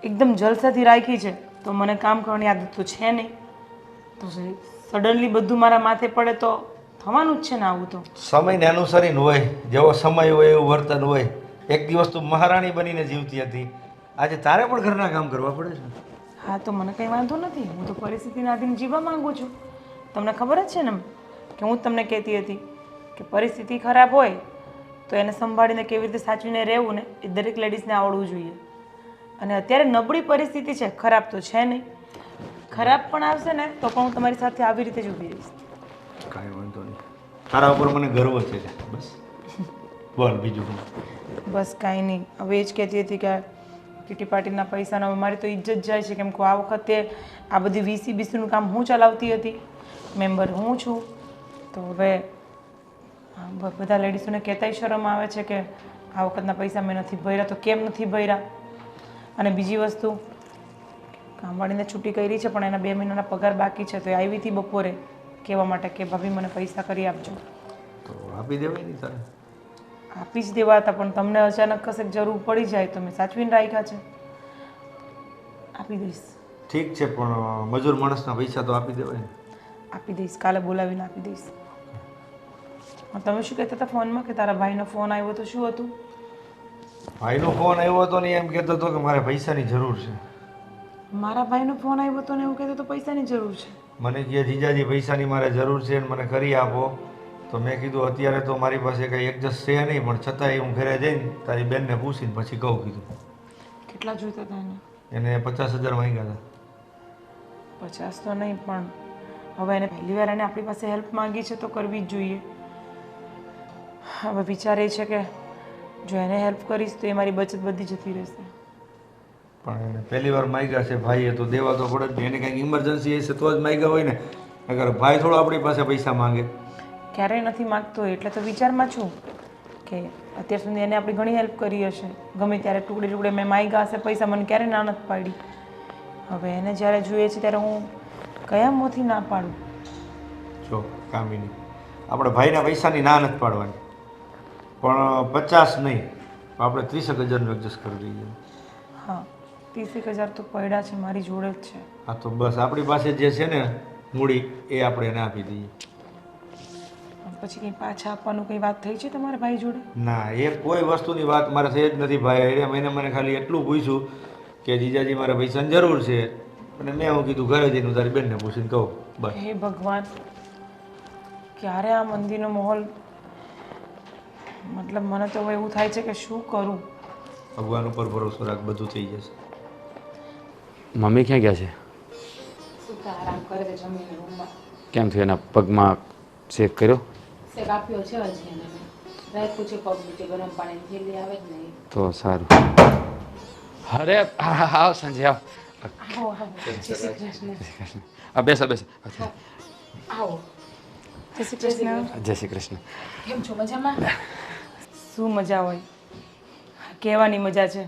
એકદમ જલસાથી રાખી છે, તો મને કામ કરવાની આદત તો છે નહીં. તો સડનલી બધું મારા માથે પડે તો થવાનું જ છે ને આવું તો. સમયને અનુસરીને હોય, જેવો સમય હોય એવું વર્તન હોય. એક દિવસ તું મહારાણી બનીને જીવતી હતી, આજે તારે પણ ઘરના કામ કરવા પડે છે. હા, તો મને કંઈ વાંધો નથી. હું તો પરિસ્થિતિના આધીન જીવવા માંગુ છું. તમને ખબર જ છે ને કે હું તમને કહેતી હતી કે પરિસ્થિતિ ખરાબ હોય તો એને સંભાળીને કેવી રીતે સાચવીને રહેવું ને એ દરેક લેડીઝને આવડવું જોઈએ. અને અત્યારે નબળી પરિસ્થિતિ છે, ખરાબ તો છે નહીં. ખરાબ પણ આવશે ને તો પણ હું તમારી સાથે આવી રીતે જ ઊભી રહીશ. કાંઈ વાંધો નહીં. તારા ઉપર મને ગર્વ છે. બસ બોલ બીજું. બસ કાંઈ નહીં. હવે એ જ કહેતી હતી કે કિટી પાર્ટીના પૈસાનો મારી તો ઇજ્જત જાય છે, કેમ કે આ વખતે આ બધી વીસી બીસીનું કામ હું ચલાવતી હતી. મેમ્બર હું છું તો હવે બધા લેડીઝોને કહેતાય શરમ આવે છે કે આ વખતના પૈસા મેં નથી ભર્યા, તો કેમ નથી ભર્યા? અને બીજી વસ્તુ, કામવાળીને છૂટી કરી છે પણ એના 2 મહિનાના પગાર બાકી છે, તો એ આવી હતી બપોરે કહેવા માટે કે ભાભી મને પૈસા કરી આપજો. તો આપી દેવાય નહીં તારે? આપી જ દેવા હતા, પણ તમને અચાનક કશેક જરૂર પડી જાય તો મેં સાચવીને રાખ્યા છે. આપી દઈશ. ઠીક છે, પણ મજૂર માણસના પૈસા તો આપી દેવાય ને. આપી દઈશ, કાલે બોલાવીને આપી દઈશ. તમે શું કહેતા હતા ફોનમાં કે તારા ભાઈનો ફોન આવ્યો તો શું હતું? ભાઈનો ફોન આવ્યો હતો ને એમ કહેતો હતો કે મારે પૈસાની જરૂર છે. મારા ભાઈનો ફોન આવ્યો હતો ને એવું કહેતો તો પૈસાની જરૂર છે. મને કહે જીજાજી પૈસાની મારે જરૂર છે અને મને કરી આપો. તો મેં કીધું અત્યારે તો મારી પાસે કંઈ એડજસ્ટ છે નહીં, પણ છતાંય હું ઘરે જઈને તારી બેનને પૂછીને પછી કહું કીધું. કેટલા જોઈતા હતા એને 50,000 માંગ્યા હતા. 50 તો નહીં, પણ હવે એને પહેલી વાર એને આપણી પાસે હેલ્પ માંગી છે તો કરવી જ જોઈએ. હવે વિચાર એ છે કે જો એને હેલ્પ કરીશ તો એ મારી બચત બધી જતી રહેશે. પણ એને પહેલી વાર માંગ્યા છે ભાઈએ, તો દેવા તો પડે જ. એને કંઈક ઇમરજન્સી હશે તો જ માંગ્યા હોય ને. અગર ભાઈ થોડો આપણી પાસે પૈસા માંગે. ક્યારેય નથી માગતો, એટલે તો વિચારમાં છું કે અત્યાર સુધી એને આપણી ઘણી હેલ્પ કરી હશે. ગમે ત્યારે ટુકડે ટુકડે મેં માંગ્યા હશે પૈસા, મને ક્યારેય ના નથી પાડી. હવે એને જ્યારે જોઈએ છે ત્યારે હું કયા મોંથી ના પાડું? જો કામિની, આપણે ભાઈના પૈસાની ના નથી પાડવાની, પણ 50 નહીં, આપણે 30,000નું એડજસ્ટ કરી દઈએ. હા, 30,000 તો પડ્યા છે મારી જોડે જ છે. હા, તો બસ આપણી પાસે જે છે ને મૂડી એ આપણે એને આપી દઈએ. પછી કંઈ પાછા આપવાનું કંઈ વાત થઈ છે તમારા ભાઈ જોડે? ના, એ કોઈ વસ્તુની વાત મારે થઈ જ નથી ભાઈ. એને મને ખાલી એટલું પૂછ્યું કે જીજાજી મારે પૈસાની જરૂર છે, અને મેં હું કીધું ઘરે જઈને તારી બેનને પૂછીને કહું. બસ. હે ભગવાન, ક્યારે આ મંદિરનો માહોલ, મતલબ મને તો હવે એવું થાય છે કે શું કરું. ભગવાન ઉપર ભરોસો રાખ, બધું થઈ જશે. મમ્મી ક્યાં ગયા છે? આરામ કરે છે જમીને રૂમમાં. કેમ થયું? એના પગમાં શેક કર્યો? શેક આપ્યો છે હજી એને. રાખ્યું છે પગ નીચે ગરમ પાણીની થેલી આવે જ નહીં. તો સારું. અરે આવ સંજય, આવ. આવો આવો. જય શ્રી કૃષ્ણ. બેસો બેસો. આવો. જય શ્રી કૃષ્ણ. જય શ્રી કૃષ્ણ. કેમ છો? મજામાં? શું મજા હોય, કહેવાની મજા છે.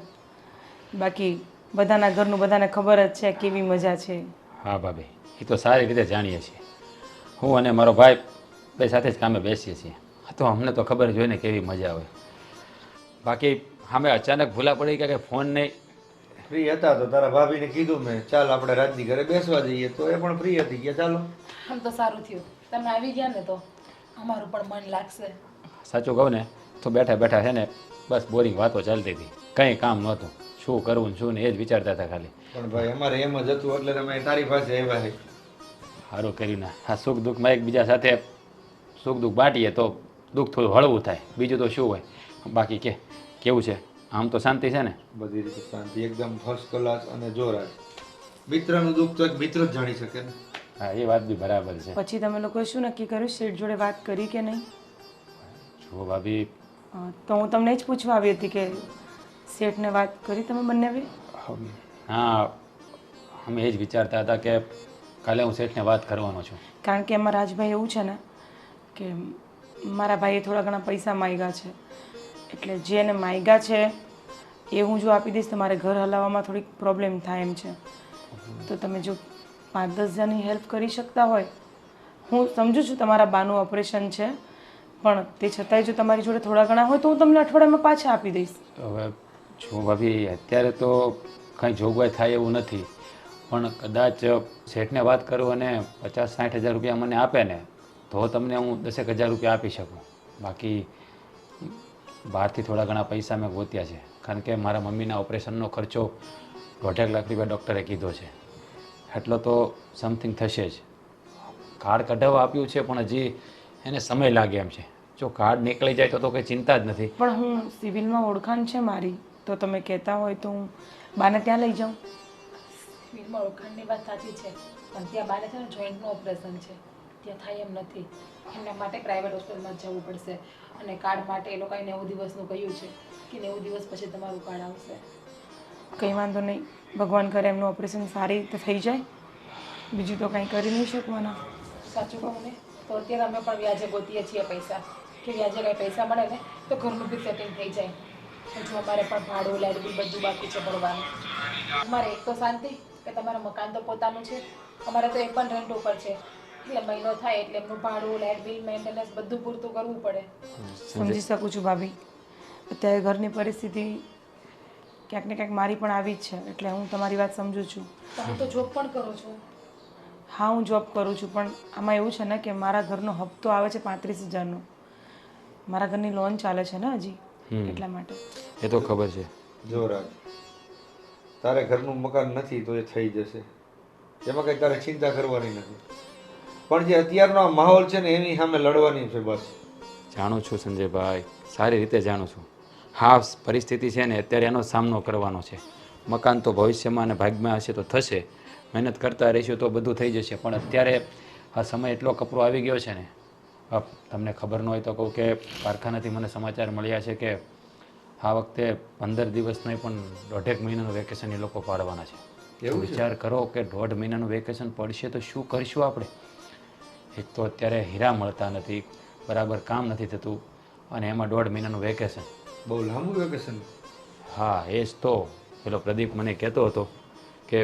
બાકી બધાના ઘરનું બધાને ખબર જ છે કેવી મજા છે. હા ભાભી, એ તો સારી રીતે જાણીએ છીએ. હું અને મારો ભાઈ બે સાથે જ કામે બેસીએ છીએ, તો અમને તો ખબર જ હોય ને કેવી મજા હોય. બાકી અમે અચાનક ભૂલા પડી ગયા કે ફોન નહીં. ફ્રી હતા તો તારા ભાભીને કીધું મેં, ચાલ આપણે રાજની ઘરે બેસવા જઈએ, તો એ પણ ફ્રી હતી કે ચાલો. આમ તો સારું થયું તમે આવી ગયા ને, તો અમારું પણ મન લાગશે. સાચું કહું ને તો બેઠા બેઠા છે ને બસ બોરિંગ વાતો ચાલતી હતી, કંઈ કામ નહોતું. શું કરવું ને શું ને એ જ વિચારતા હતા ખાલી. પણ ભાઈ અમારે એમ જ હતું એટલે તમે તારી પાસે આવ્યા છે. સારું કર્યું ને. આ સુખ દુઃખમાં એકબીજા સાથે સુખ દુઃખ બાંટીએ તો દુઃખ થોડું હળવું થાય, બીજું તો શું હોય. બાકી કેવું છે? આમ તો શાંતિ છે ને? બધી રીતે શાંતિ, એકદમ ફર્સ્ટ ક્લાસ. અને જોરાજ, મિત્રનું દુઃખ તો એક મિત્ર જ જાણી શકે ને. હા, એ વાત બી બરાબર છે. પછી તમે લોકોએ શું નક્કી કર્યું? શેઠ જોડે વાત કરી કે નહીં? જો ભાભી, તો હું તમને જ પૂછવા આવી હતી કે શેઠને વાત કરી તમે બંને? હા, અમે એ જ વિચારતા હતા કે કાલે હું શેઠને વાત કરવાનો છું. કારણ કે એમાં રાજભાઈ એવું છે ને કે મારા ભાઈએ થોડા ઘણા પૈસા માંગ્યા છે, એટલે જે એને માંગ્યા છે એ હું જો આપી દઈશ તો મારે ઘર હલાવવામાં થોડીક પ્રોબ્લેમ થાય એમ છે. તો તમે જો 5-10 જણની હેલ્પ કરી શકતા હોય, હું સમજુ છું તમારા બાનું ઓપરેશન છે, પણ તે છતાંય જો તમારી જોડે થોડા ઘણા હોય તો હું તમને અઠવાડિયામાં પાછા આપી દઈશ. હવે જો ભાભી, અત્યારે તો કંઈ જોગવાઈ થાય એવું નથી, પણ કદાચ શેઠને વાત કરું અને 50-60 હજાર રૂપિયા મને આપે ને તો તમને હું 10 હજાર રૂપિયા આપી શકું. બાકી બહારથી થોડા ઘણા પૈસા મેં ગોત્યા છે, કારણ કે મારા મમ્મીના ઓપરેશનનો ખર્ચો 1.5 લાખ રૂપિયા ડૉક્ટરે કીધો છે, એટલો તો સમથિંગ થશે જ. કાર્ડ કઢાવવા આપ્યું છે પણ હજી એને સમય લાગે એમ છે. જો કાર્ડ નીકળી જાય તો કંઈ ચિંતા જ નથી. પણ હું સિવિલમાં ઓળખાણ છે મારી, તો તમે કહેતા હોય તો હું બાને ત્યાં લઈ જાઉં. સિવિલમાં ઓળખાણની વાત સાચી છે, પણ ત્યાં બાને છે ને જોઈન્ટનું ઓપરેશન છે, ત્યાં થાય એમ નથી. એમના માટે પ્રાઇવેટ હોસ્પિટલમાં જ જવું પડશે, અને કાર્ડ માટે એ લોકોએ 90 દિવસનું કહ્યું છે કે 90 દિવસ પછી તમારું કાર્ડ આવશે. કંઈ વાંધો નહીં, ભગવાન કરે એમનું ઓપરેશન સારી રીતે થઈ જાય, બીજું તો કાંઈ કરી નહીં શકવાના. સાચું કહું ને તો અત્યારે અમે પણ વ્યાજે ગોતીએ છીએ પૈસા કે વ્યાજે કાંઈ પૈસા મળે ને તો ઘરનું બી સેટિંગ થઈ જાય. હજુ અમારે પણ ભાડું લાઈટ બિલ બધું બાકી છે ભરવાનું. અમારે એક તો શાંતિ કે તમારું મકાન તો પોતાનું છે, અમારે તો એ પણ રેન્ટ ઉપર છે. એટલે મહિનો થાય એટલે એમનું ભાડું લાઈટ બિલ મેન્ટેનન્સ બધું પૂરતું કરવું પડે. સમજી શકું છું ભાભી. અત્યારે ઘરની પરિસ્થિતિ ક્યાંક ને ક્યાંક મારી પણ આવી જ છે, એટલે હું તમારી વાત સમજું છું. તમે તો જોબ પણ કરો છો. હા, હું જોબ કરું છું, પણ આમાં એવું છે ને કે મારા ઘરનો હપ્તો આવે છે 35,000નો. મારા ઘરની લોન ચાલે છે ને હજી, એટલા માટે. એ તો ખબર છે. જો રાજ, તારે ઘરનું મકાન નથી તો એ થઈ જશે, એમાં કંઈ તારે ચિંતા કરવાની નથી. પણ જે અત્યારનો આ માહોલ છે ને એની સામે લડવાની છે બસ. જાણું છું સંજયભાઈ, સારી રીતે જાણું છું. હા, પરિસ્થિતિ છે ને અત્યારે એનો સામનો કરવાનો છે. મકાન તો ભવિષ્યમાં અને ભાગ્યમાં હશે તો થશે, મહેનત કરતા રહીશું તો બધું થઈ જશે. પણ અત્યારે આ સમય એટલો કપરો આવી ગયો છે ને, તમને ખબર ન હોય તો કહું કે કારખાનાથી મને સમાચાર મળ્યા છે કે આ વખતે 15 દિવસ નહીં પણ 1.5 મહિનાનું વેકેશન એ લોકો પાડવાના છે. એવું વિચાર કરો કે 1.5 મહિનાનું વેકેશન પડશે તો શું કરીશું આપણે? એક તો અત્યારે હીરા મળતા નથી, બરાબર કામ નથી થતું, અને એમાં 1.5 મહિનાનું વેકેશન. બહુ લાંબુ વેકેશન. હા, એ જ તો. પેલો પ્રદીપ મને કહેતો હતો કે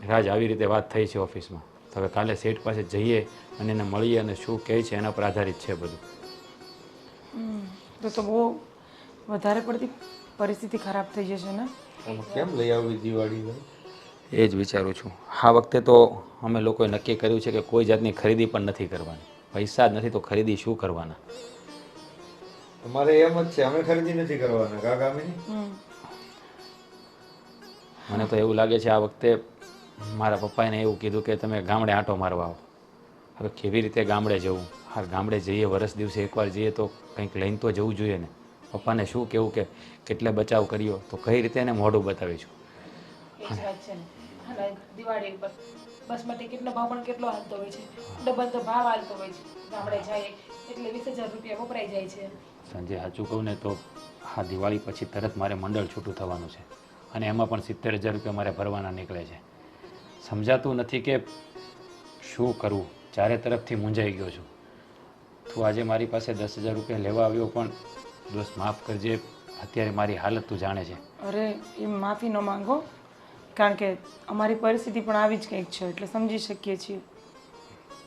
રાજ આવી રીતે વાત થઈ છે ઓફિસમાં, તો હવે કાલે સેઠ પાસે જઈએ અને એને મળીએ અને શું કહે છે એના પર આધારિત છે બધું. તો બહુ વધારે પડતી પરિસ્થિતિ ખરાબ થઈ જશે ને. કેમ લઈ આવી દિવાળી? એ જ વિચારું છું. આ વખતે તો અમે લોકોએ નક્કી કર્યું છે કે કોઈ જાતની ખરીદી પણ નથી કરવાની. પૈસા જ નથી તો ખરીદી શું કરવાના? અમારે એમ જ છે, અમે ખરીદી નથી કરવાના કાકામીની. મને તો એવું લાગે છે આ વખતે મારા પપ્પાએ એવું કીધું કે તમે ગામડે આંટો મારવા આવો. હવે કેવી રીતે ગામડે જવું? હા, ગામડે જઈએ, વરસ દિવસે એકવાર જઈએ તો કંઈક લઈને તો જવું જોઈએ ને. પપ્પાને શું કહેવું કે કેટલે બચાવ કર્યો તો કઈ રીતે એને મોઢું બતાવીશું? એ જ વાત છે ને. અને દિવાળી ઉપર બસમાં ટિકિટનો ભાવ પણ કેટલો હાલતો હોય છે, ડબલ તો ભાવ હાલતો હોય છે. ગામડે જાય એટલે 20,000 રૂપિયા વપરાઈ જાય છે. સાંજે સાચું કહું ને તો આ દિવાળી પછી તરત મારે મંડળ છૂટું થવાનું છે, અને એમાં પણ 70,000 રૂપિયા મારે ભરવાના નીકળે છે. સમજાતું નથી કે શું કરવું, ચારે તરફથી મૂંઝાઈ ગયો છું. તું આજે મારી પાસે 10,000 રૂપિયા લેવા આવ્યો, પણ દોસ્ત માફ કરજે, અત્યારે મારી હાલત તું જાણે છે. અરે, એ માફી ન માંગો, કારણ કે અમારી પરિસ્થિતિ પણ આવી જ કંઈક છે, એટલે સમજી શકીએ છીએ.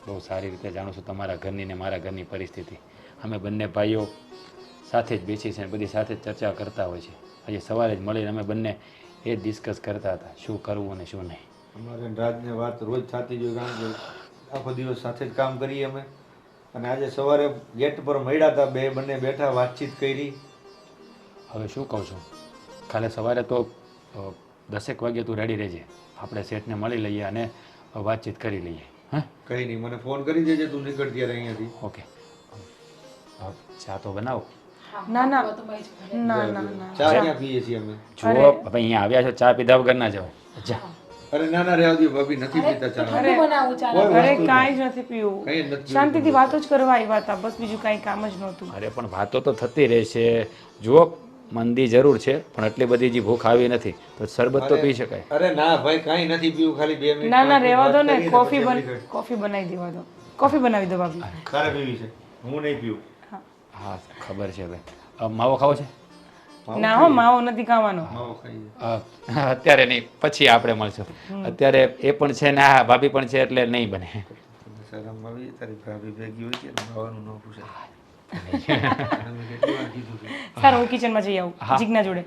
બહુ સારી રીતે જાણું છું તમારા ઘરની ને મારા ઘરની પરિસ્થિતિ. અમે બંને ભાઈઓ સાથે જ બેસી છે, બધી સાથે જ ચર્ચા કરતા હોય છે. આજે સવારે જ મળીને અમે બંને એ જ ડિસ્કસ કરતા હતા શું કરવું અને શું નહીં. અમારે રાજને વાત રોજ થતી જ હોય, કારણ કે આખો દિવસ સાથે જ કામ કરીએ અમે. અને આજે સવારે ગેટ પર મળ્યા હતા, બંને બેઠા વાતચીત કરી. હવે શું કહું છું, કાલે સવારે તો 10 વાગે તું રેડી રહેજે, આપણે શેઠને મળી લઈએ અને વાતચીત કરી લઈએ. હા, કંઈ નહીં, મને ફોન કરી દેજે તું નીકળ ત્યારે અહીંયાથી. ઓકે. ચા તો બનાવો. ના ના તો ભાઈ જ ના ના ના ચા ક્યાં પીએ છીએ અમે? જુઓ હવે અહીંયા આવ્યા છો, ચા પીધા વગર ના જવાય. જા. અરે ના ના રહેવા દો ભાભી, નથી પીતા ચા. ઠંડુ બનાવું ચાલો. કોઈ અરે વસ્તુ કાંઈ જ નથી પીવું, કંઈ જ નથી શાંતિથી વાતો જ કરવા આવ્યા હતા, બસ બીજું કાંઈ કામ જ નહોતું. અરે પણ વાતો તો થતી રહેશે. જુઓ, મંદી જરૂર છે પણ એટલી બધી જે ભૂખ આવી નથી, તો શરબત તો પી શકાય. અરે ના ભાઈ, કાંઈ નથી પીવું, ખાલી 2 મિનિટ. ના ના રહેવા દો ને, કરીને કોફી પછી નીકળ. કોફી બનાવી દેવા દો, કોફી બનાવી દો ભાભી. તારે પીવી છે, હું નહીં પીવું. હા, ખબર છે. હવે માવો ખાવો છે? ના હો, માવો નથી ખાવાનો. માવો ખાઈએ. અત્યારે નહીં, પછી આપણે મળશું. અત્યારે એ પણ છે ને આ ભાભી પણ છે, એટલે નહીં બને. શરમ આવી તારી ભાભી ભેગી હોય ત્યારે માવાનું ન પૂછાય. અમે કેટલી વાર કીધું છે. સારું, હું કિચનમાં જઈ આવું હા. જીજ્ઞા જોડે.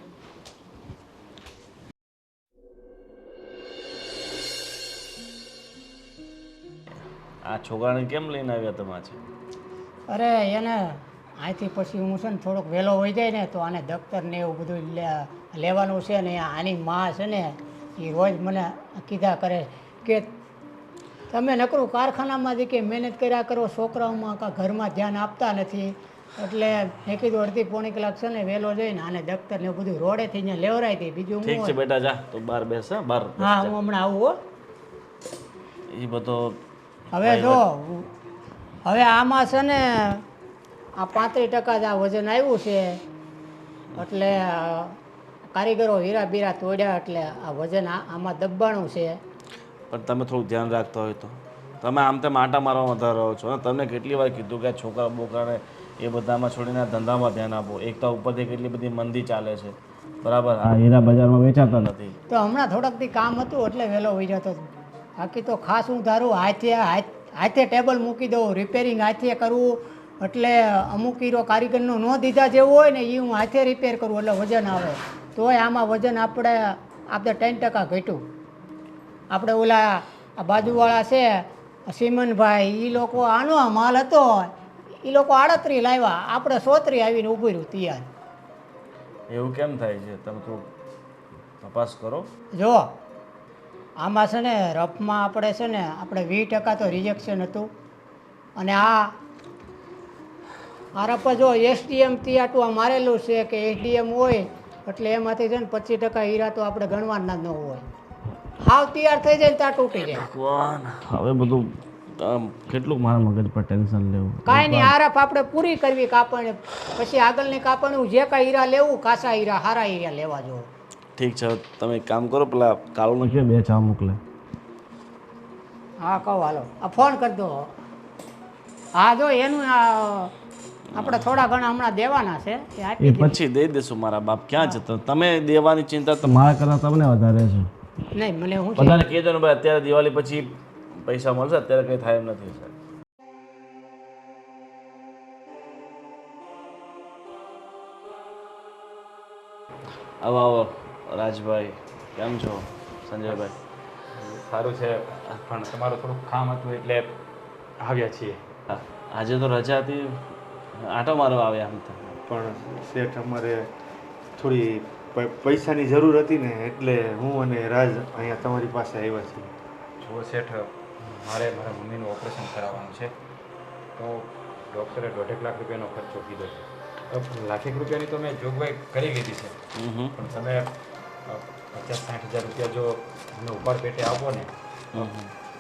આ છોકરાને કેમ લઈને આવ્યા તમે આજે? અરે એને અહીંથી પછી હું છે ને થોડોક વહેલો હોઈ જાય ને તો આને દફતર ને એવું બધું લેવાનું છે ને આની માં છે ને એ રોજ મને કીધા કરે કે તમે નકરું કારખાનામાંથી કે મહેનત કર્યા કરો, છોકરાઓમાં કાં ઘરમાં ધ્યાન આપતા નથી. એટલે મેં કીધું અડધી પોણી કલાક છે ને વહેલો જઈને આને દફતર ને એવું બધું રોડેથી અહીંયા લેવરાઈ હતી. બીજું ઠીક છે હું બેટા, જા તો બહાર બેસ. બહાર હા, હું હમણાં આવું હો. એ બધો હવે જો હવે આમાં છે ને આ 35% જ આ વજન આવ્યું છે, એટલે કારીગરો હીરા બીરા તોડ્યા એટલે આ વજન આમાં દબાણું છે. પણ તમે થોડું ધ્યાન રાખતા હોય તો તમે આમ તેમ આટા મારવા વધારે રહો છો. અને તમને કેટલી વાર કીધું કે આ છોકરા બોકરાને એ બધામાં છોડીને આ ધંધામાં ધ્યાન આપો. એક તો ઉપરથી કેટલી બધી મંદી ચાલે છે, બરાબર. આ હીરા બજારમાં વેચાતા નથી. તો હમણાં થોડાક દી કામ હતું એટલે વહેલો હોઈ જતો હતો. બાકી તો ખાસ હું ધારું હાથે ટેબલ મૂકી દઉં, રિપેરિંગ હાથે કરવું. એટલે અમુક હીરો કારીગરનો ન દીધા જેવું હોય ને એ હું હાથે રિપેર કરું એટલે વજન આવે. તોય આમાં વજન આપણે 10% ઘટ્યું. આપણે ઓલા આ બાજુવાળા છે સિમનભાઈ, એ લોકો આનો માલ હતો, એ લોકો 38 લાવ્યા, આપણે 37 આવીને ઊભું રહ્યું તૈયાર. એવું કેમ થાય છે? તમે તો તપાસ કરો. જો આમાં છે ને રફમાં આપણે છે ને આપણે 20% તો રિજેક્શન હતું. અને આ રફ જો એસડીએમ તિયાટું આ મારેલું છે કે એસડીએમ હોય એટલે એમાંથી છે ને 25% હીરા તો આપણે ગણવાના ન હોય. હાવ તૈયાર થઈ જાય ને ત્યાં તૂટી જાય. ભગવાન, હવે બધું કેટલું મારા મગજ પર ટેન્શન લેવું. કાંઈ નહીં, આ રફ આપણે પૂરી કરવી કાપણી, પછી આગળની કાપણી જે કાંઈ હીરા લેવું, કાચા હીરા સારા હીરા લેવા જો. ઠીક છે, તમે એક કામ કરો, પેલા કાળુને કહે 2 ચા મોકલે. હા કહો, હાલો આ ફોન કરી દો. હા જો એનું આપણે થોડા ઘણા હમણાં દેવાના છે એ આપી એ પછી દઈ દેશું. મારા બાપ ક્યાં જતો? તમે દેવાની ચિંતા તો મારા કરતાં તમને વધારે છે. નહીં મને હું છે બધાને કહેજો ને ભાઈ, અત્યારે દિવાળી પછી પૈસા મળશે, અત્યારે કંઈ થાય એમ નથી. સાહેબ આવો આવો રાજભાઈ, કેમ છો? સંજયભાઈ સારું છે, પણ તમારું થોડુંક કામ હતું એટલે આવ્યા છીએ. આજે તો રજા હતી, આટો મારવા આવ્યા આમ તો. પણ શેઠ અમારે થોડી પૈસાની જરૂર હતી ને એટલે હું અને રાજ અહીંયા તમારી પાસે આવ્યા છીએ. જુઓ શેઠ, મારે મારા મમ્મીનું ઓપરેશન કરાવવાનું છે, તો ડૉક્ટરે 1.5 લાખ રૂપિયાનો ખર્ચો કીધો છે. તો 1 લાખ રૂપિયાની તો મેં જોગવાઈ કરી લીધી છે, પણ તમે 50-60 હજાર રૂપિયા જો મને ઉપર પેટે આપો ને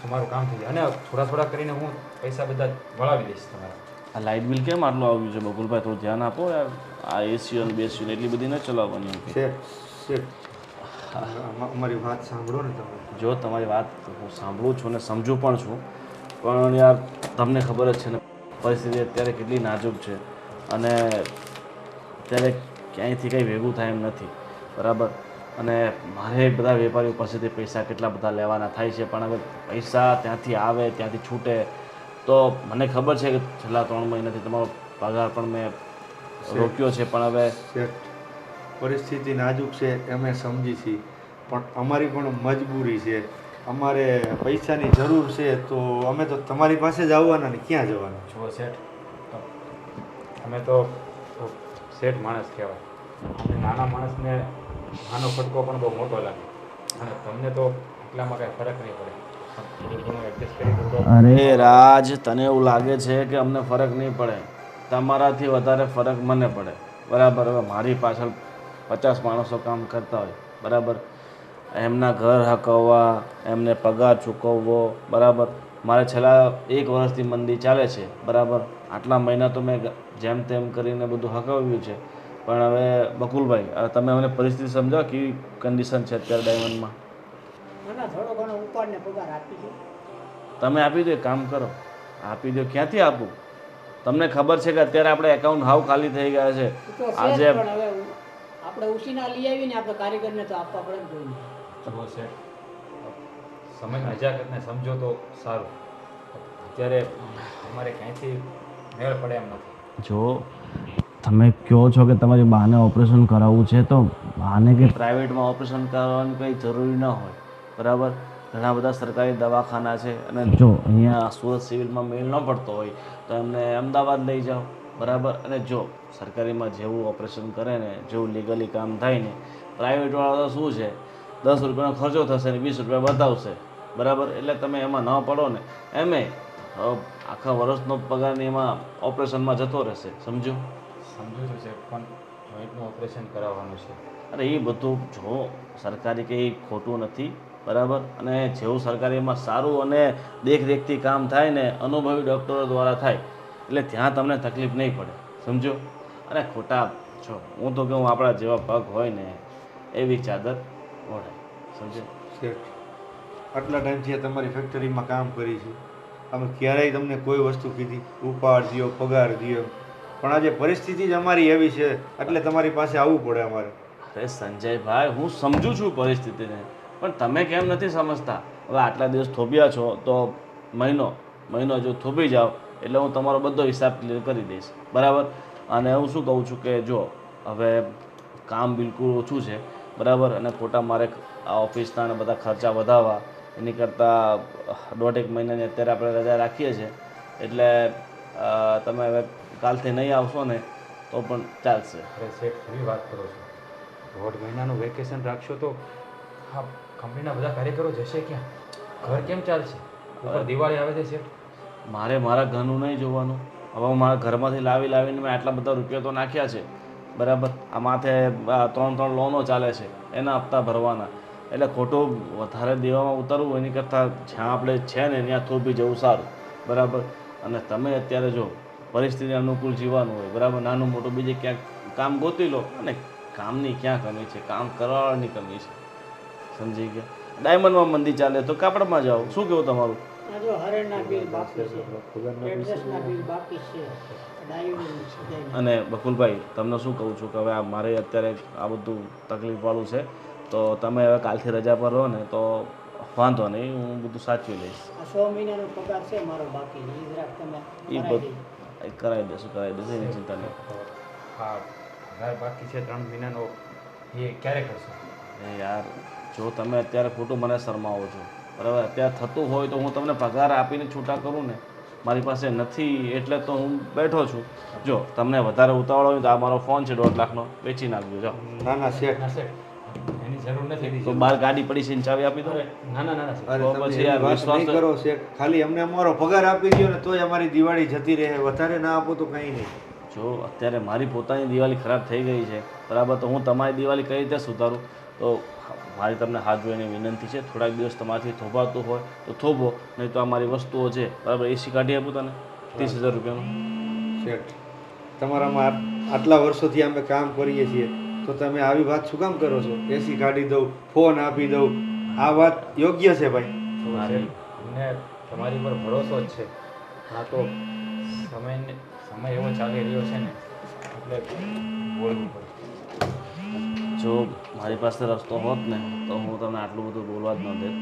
તો મારું કામ થઈ જાય. અને થોડા થોડા કરીને હું પૈસા બધા વળાવી દઈશ તમારા. આ લાઇટ બિલ કેમ આટલું આવ્યું છે બકુલભાઈ? થોડું ધ્યાન આપો યાર. આ એસી અને બેસી એટલી બધી ન ચલાવવાની. શેઠ અમારી વાત સાંભળો ને તમે. જો તમારી વાત હું સાંભળું છું અને સમજુ પણ છું, પણ યાર તમને ખબર જ છે ને પરિસ્થિતિ અત્યારે કેટલી નાજુક છે, અને અત્યારે ક્યાંયથી કંઈ ભેગું થાય એમ નથી, બરાબર. અને મારે બધા વેપારીઓ પાસેથી પૈસા કેટલા બધા લેવાના થાય છે, પણ હવે પૈસા ત્યાંથી આવે ત્યાંથી છૂટે તો મને ખબર છે કે છેલ્લા 3 મહિનાથી તમારો પગાર પણ મેં રોક્યો છે, પણ હવે શેઠ પરિસ્થિતિ નાજુક છે અમે સમજી છીએ, પણ અમારી પણ મજબૂરી છે. અમારે પૈસાની જરૂર છે તો અમે તો તમારી પાસે જ આવવાના ને ક્યાં જવાના. જુઓ શેઠ, અમે તો શેઠ માણસ કહેવાય, અને નાના માણસને નાનો ફટકો પણ બહુ મોટો લાગે, અને તમને તો એટલામાં કાંઈ ફરક નહીં પડે. થોડું ઘણું એડજસ્ટ કરી દો તો. અરે રાજ, તને એવું લાગે છે કે અમને ફરક નહીં પડે? તમારાથી વધારે ફરક મને પડે, બરાબર. હવે મારી પાછળ 50 માણસો કામ કરતા હોય, બરાબર. એમના ઘર હકવવા, એમને પગાર ચૂકવવો, બરાબર. મારે છેલ્લા 1 વર્ષથી મંદી ચાલે છે, બરાબર. આટલા મહિના તો મેં જેમ તેમ કરીને બધું હકવ્યું છે, પણ હવે બકુલભાઈ તમે અમને પરિસ્થિતિ સમજાવો, કેવી કન્ડિશન છે અત્યારે ડાયમંડમાં. મને થોડો ઘણો ઉપાડને પગાર આપી દો. તમે આપી દો, એક કામ કરો, આપી દો. ક્યાંથી આપું? તમને ખબર છે કે અત્યારે આપણે એકાઉન્ટ હાવ ખાલી થઈ ગયા છે. તો આજે પણ હવે આપણે ઉસીના લઈ આવીને આપણે કારીગરને તો આપવા પડે ને કોઈને. જુઓ શેઠ, સમય નજાકતને સમજો તો સારું. અત્યારે અમારે ક્યાંયથી મેળ પડે એમ નથી. જો તમે કહો છો કે તમારી બાને ઓપરેશન કરાવવું છે, તો બાને કે પ્રાઇવેટમાં ઓપરેશન કરાવવાની કંઈ જરૂરી ન હોય, બરાબર. ઘણા બધા સરકારી દવાખાના છે, અને જો અહીંયા સુરત સિવિલમાં મેળ ન પડતો હોય તો એમને અમદાવાદ લઈ જાઓ, બરાબર. અને જો સરકારીમાં જેવું ઓપરેશન કરે ને, જેવું લીગલી કામ થાય ને, પ્રાઇવેટવાળા તો શું છે 10 રૂપિયાનો ખર્ચો થશે ને 20 રૂપિયા બતાવશે, બરાબર. એટલે તમે એમાં ન પડો ને. એમે આખા વર્ષનો પગાર ને એમાં ઓપરેશનમાં જતો રહેશે, સમજો. સમજુ છું શેઠ, પણ જોઈન્ટનું ઓપરેશન કરાવવાનું છે. અરે એ બધું જો સરકારી કંઈ ખોટું નથી, બરાબર. અને જેવું સરકારીમાં સારું અને દેખરેખથી કામ થાય ને, અનુભવી ડૉક્ટરો દ્વારા થાય, એટલે ત્યાં તમને તકલીફ નહીં પડે, સમજો. અને ખોટા જો હું તો કહું, આપણા જેવા પગ હોય ને એવી ચાદર ઓઢાય, સમજો. શેઠ આટલા ટાઈમથી તમારી ફેક્ટરીમાં કામ કરી છે, અમે ક્યારેય તમને કોઈ વસ્તુ કીધી ઉપાડ દ્યો પગાર દ્યો, પણ આજે પરિસ્થિતિ જ અમારી એવી છે એટલે તમારી પાસે આવવું પડે અમારે. અરે સંજયભાઈ, હું સમજુ છું પરિસ્થિતિને, પણ તમે કેમ નથી સમજતા? હવે આટલા દિવસ થોભ્યા છો તો મહિનો જો થોભી જાઓ એટલે હું તમારો બધો હિસાબ ક્લિયર કરી દઈશ, બરાબર? અને હું શું કહું છું કે જો હવે કામ બિલકુલ ઓછું છે, બરાબર, અને ખોટા મારે આ ઓફિસના અને બધા ખર્ચા વધારવા એની કરતાં 1.5 મહિનાની અત્યારે આપણે રજા રાખીએ છીએ, એટલે તમે હવે કાલથી નહીં આવશો ને તો પણ ચાલશે. અરે શેઠ, કેવી વાત કરો છો? 1.5 મહિનાનું વેકેશન રાખશો તો હા, કંપનીના બધા કાર્યકરો જશે ક્યાં? ઘર કેમ ચાલશે? ઉપર દિવાળી આવે છે શેઠ. મારે મારા ઘરનું નહીં જોવાનું. હવે હું મારા ઘરમાંથી લાવીને મેં આટલા બધા રૂપિયા તો નાખ્યા છે, બરાબર? આ માથે 3 લોનો ચાલે છે, એના હપ્તા ભરવાના, એટલે ખોટું વધારે દેવામાં ઉતરવું એની કરતાં જ્યાં આપણે છે ને ત્યાં થોભી જવું સારું, બરાબર? અને તમે અત્યારે જો પરિસ્થિતિ અનુકૂળ જીવવાનું હોય, બરાબર, નાનું મોટું બીજે ક્યાંક કામ ગોતી લો. અને કામની ક્યાં કમી છે? કામ કરવાની કમી છે, સમજી ગયા? ડાયમંડમાં મંદી ચાલે તો કાપડમાં જાઓ. શું કેવું તમારું? આ જો હરેણના બિલ બાકી છે, એડ્રેસના બિલ બાકી છે, ડાયુની સુધાઈ. અને બકુલભાઈ, તમને શું કહું છું કે હવે આ મારે અત્યારે આ બધું તકલીફવાળું છે, તો તમે હવે કાલથી રજા પર રહો ને તો વાંધો નહીં, હું બધું સાચવી લઈશ. આ 100 મહિનાનો પગાર છે મારો બાકી, એ જરાક તમે એ બધું કરાવી દેશું એની ચિંતા નહીં. હા, પગાર બાકી છે 3 મહિનાનો, એ ક્યારે કરશો? એ યાર, જો તમે અત્યારે ખોટું મને શરમાવો છો, બરાબર? અત્યારે થતું હોય તો હું તમને પગાર આપીને છૂટા કરું ને, મારી પાસે નથી એટલે તો હું બેઠો છું. જો તમને વધારે ઉતાવળ હોય તો આ મારો ફોન છે 1.5 લાખનો, વેચી નાખજો. જાઓ. ના ના શેઠ, ના શેઠ, એની જરૂર નથી. તો બહાર ગાડી પડી છે, ચાવી આપી દો. ના ના ના શેઠ. અરે તો તમે પછી એવી યાર વાત વિશ્વાસ નહીં તો- કરો શેઠ, ખાલી અમને અમારો પગાર આપી દો ને તોય અમારી દિવાળી જતી રહે, વધારે ના આપો તો કંઈ નહીં. જો અત્યારે મારી પોતાની દિવાળી ખરાબ થઈ ગઈ છે, બરાબર, તો હું તમારી દિવાળી કઈ રીતે સુધારું? તો મારી તમને હાથ જોઈને વિનંતી છે, થોડાક દિવસ તમારાથી થોભાતું હોય તો થોભો, નહીં તો આ મારી વસ્તુઓ છે, બરાબર, એસી કાઢી આપું તને 30,000 રૂપિયાનું. શેઠ, તમારામાં આટલા વર્ષોથી અમે કામ કરીએ છીએ તો તમે આવી વાત શું કામ કરો છો? એસી કાઢી દઉં, ફોન આપી દઉં, આ વાત યોગ્ય છે ભાઈ? તો શેઠ, અમને તમારી પર ભરોસો જ છે. હા, તો સમય એવો ચાલી રહ્યો છે ને એટલે બોલવું પડે. જો મારી પાસે રસ્તો હોત ને તો હું તમને આટલું બધું બોલવા જ ન દેત.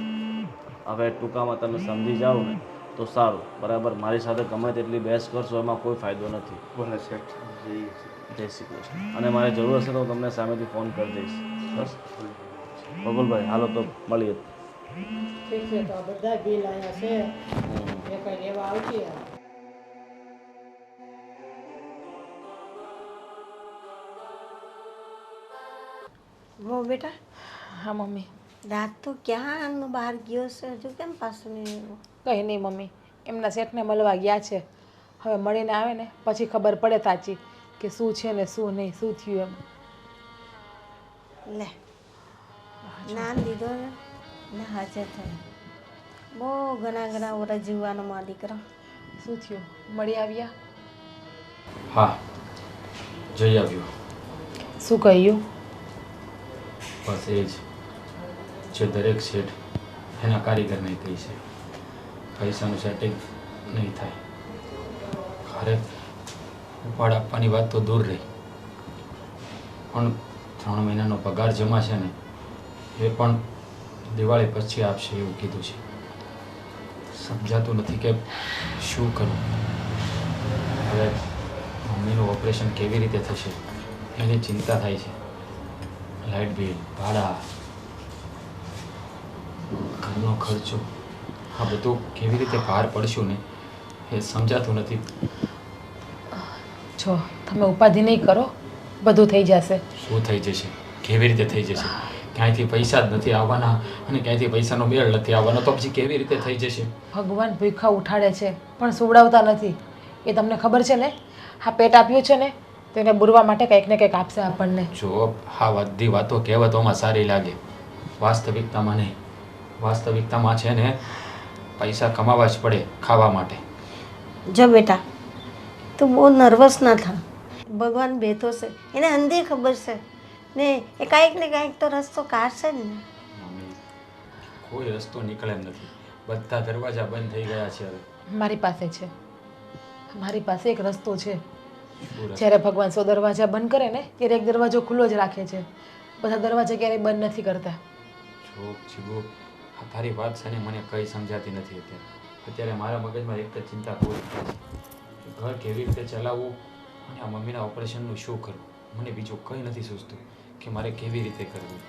હવે ટૂંકામાં તમે સમજી જાઓ ને તો સારું, બરાબર? મારી સાથે ગમે તેટલી બહેસ કરશો એમાં કોઈ ફાયદો નથી. બોલે શેઠ, જઈએ છીએ. જય શ્રી કૃષ્ણ. અને મારે જરૂર હશે તો હું તમને સામેથી ફોન કરી દઈશ. બસ બબુલભાઈ, હાલો તો મળીએ. ઠીક છે, તો આ બધા બિલ અહીંયા છે, એ કઈ લેવા આવશે. હો બેટા, હા મમ્મી. દાંત તો ક્યાંનો બહાર ગયો છે, હજુ કેમ પાછું નહીં આવ્યો? કંઈ નહીં મમ્મી, એમના શેઠને મળવા ગયા છે. હવે મળીને આવે ને પછી ખબર પડે સાચી કે શું છે ને શું નહીં, શું થયું એમ. લે નામ દીધો ને હાજર થાય. બહુ ઘણા વર્ષ જીવવાનો માં દીકરો. શું થયું? મળી આવ્યા? હા, જઈ આવ્યો. શું કહ્યું? બસ એ જ જે દરેક શેઠ એના કારીગરને કહી છે, પૈસાનું સેટિંગ નહીં થાય. ઘરે ઉપાડ આપવાની વાત તો દૂર રહી, પણ 3 મહિનાનો પગાર જમા છે ને એ પણ દિવાળી પછી આપશે એવું કીધું છે. સમજાતું નથી કે શું કરું. હવે મમ્મીનું ઓપરેશન કેવી રીતે થશે એની ચિંતા થાય છે. લાઇટ બિલ, ભાડા, ઘરનો ખર્ચો, આ બધું કેવી રીતે પાર પડશું ને એ સમજાતું નથી. જો તમે ઉપાધિ નહીં કરો, બધું થઈ જશે. શું થઈ જશે? કેવી રીતે થઈ જશે? ક્યાંયથી પૈસા જ નથી આવવાના અને ક્યાંયથી પૈસાનો મેળ નથી આવવાનો, તો પછી કેવી રીતે થઈ જશે? ભગવાન ભૂખા ઉઠાડે છે પણ સુવડાવતા નથી. એ તમને ખબર છે ને? આ પેટ આપ્યું છે ને તેને બુરવા માટે કંઈક ને કંઈક આપશે આપણને. જો આ બધી વાતો કહેવતોમાં સારી લાગે, વાસ્તવિકતામાં નહીં. વાસ્તવિકતામાં છે ને પૈસા કમાવા જ પડે ખાવા માટે. જો બેટા, તું બહુ નર્વસ ના થા. ભગવાન બેઠો છે, એને અંધી ખબર છે ને, એ કાંઈક ને કાંઈક તો રસ્તો કાઢશે જ ને. મમ્મી, કોઈ રસ્તો નીકળે એમ નથી. બધા દરવાજા બંધ થઈ ગયા છે હવે. મારી પાસે છે. મારી પાસે એક રસ્તો છે. શું રસ્તો? જ્યારે ભગવાન 100 દરવાજા બંધ કરે ને ત્યારે એક દરવાજો ખુલ્લો જ રાખે છે. બધા દરવાજા ક્યારેય બંધ નથી કરતા. જો જીગુ, આ તારી વાત છે ને મને કંઈ સમજાતી નથી અત્યારે મારા મગજમાં એક જ ચિંતા પૂરી થાય છે કે ઘર કેવી રીતે ચલાવવું અને આ મમ્મીના ઓપરેશનનું શું કરવું. મને બીજું કંઈ નથી સૂચતું કે મારે કેવી રીતે કરવું.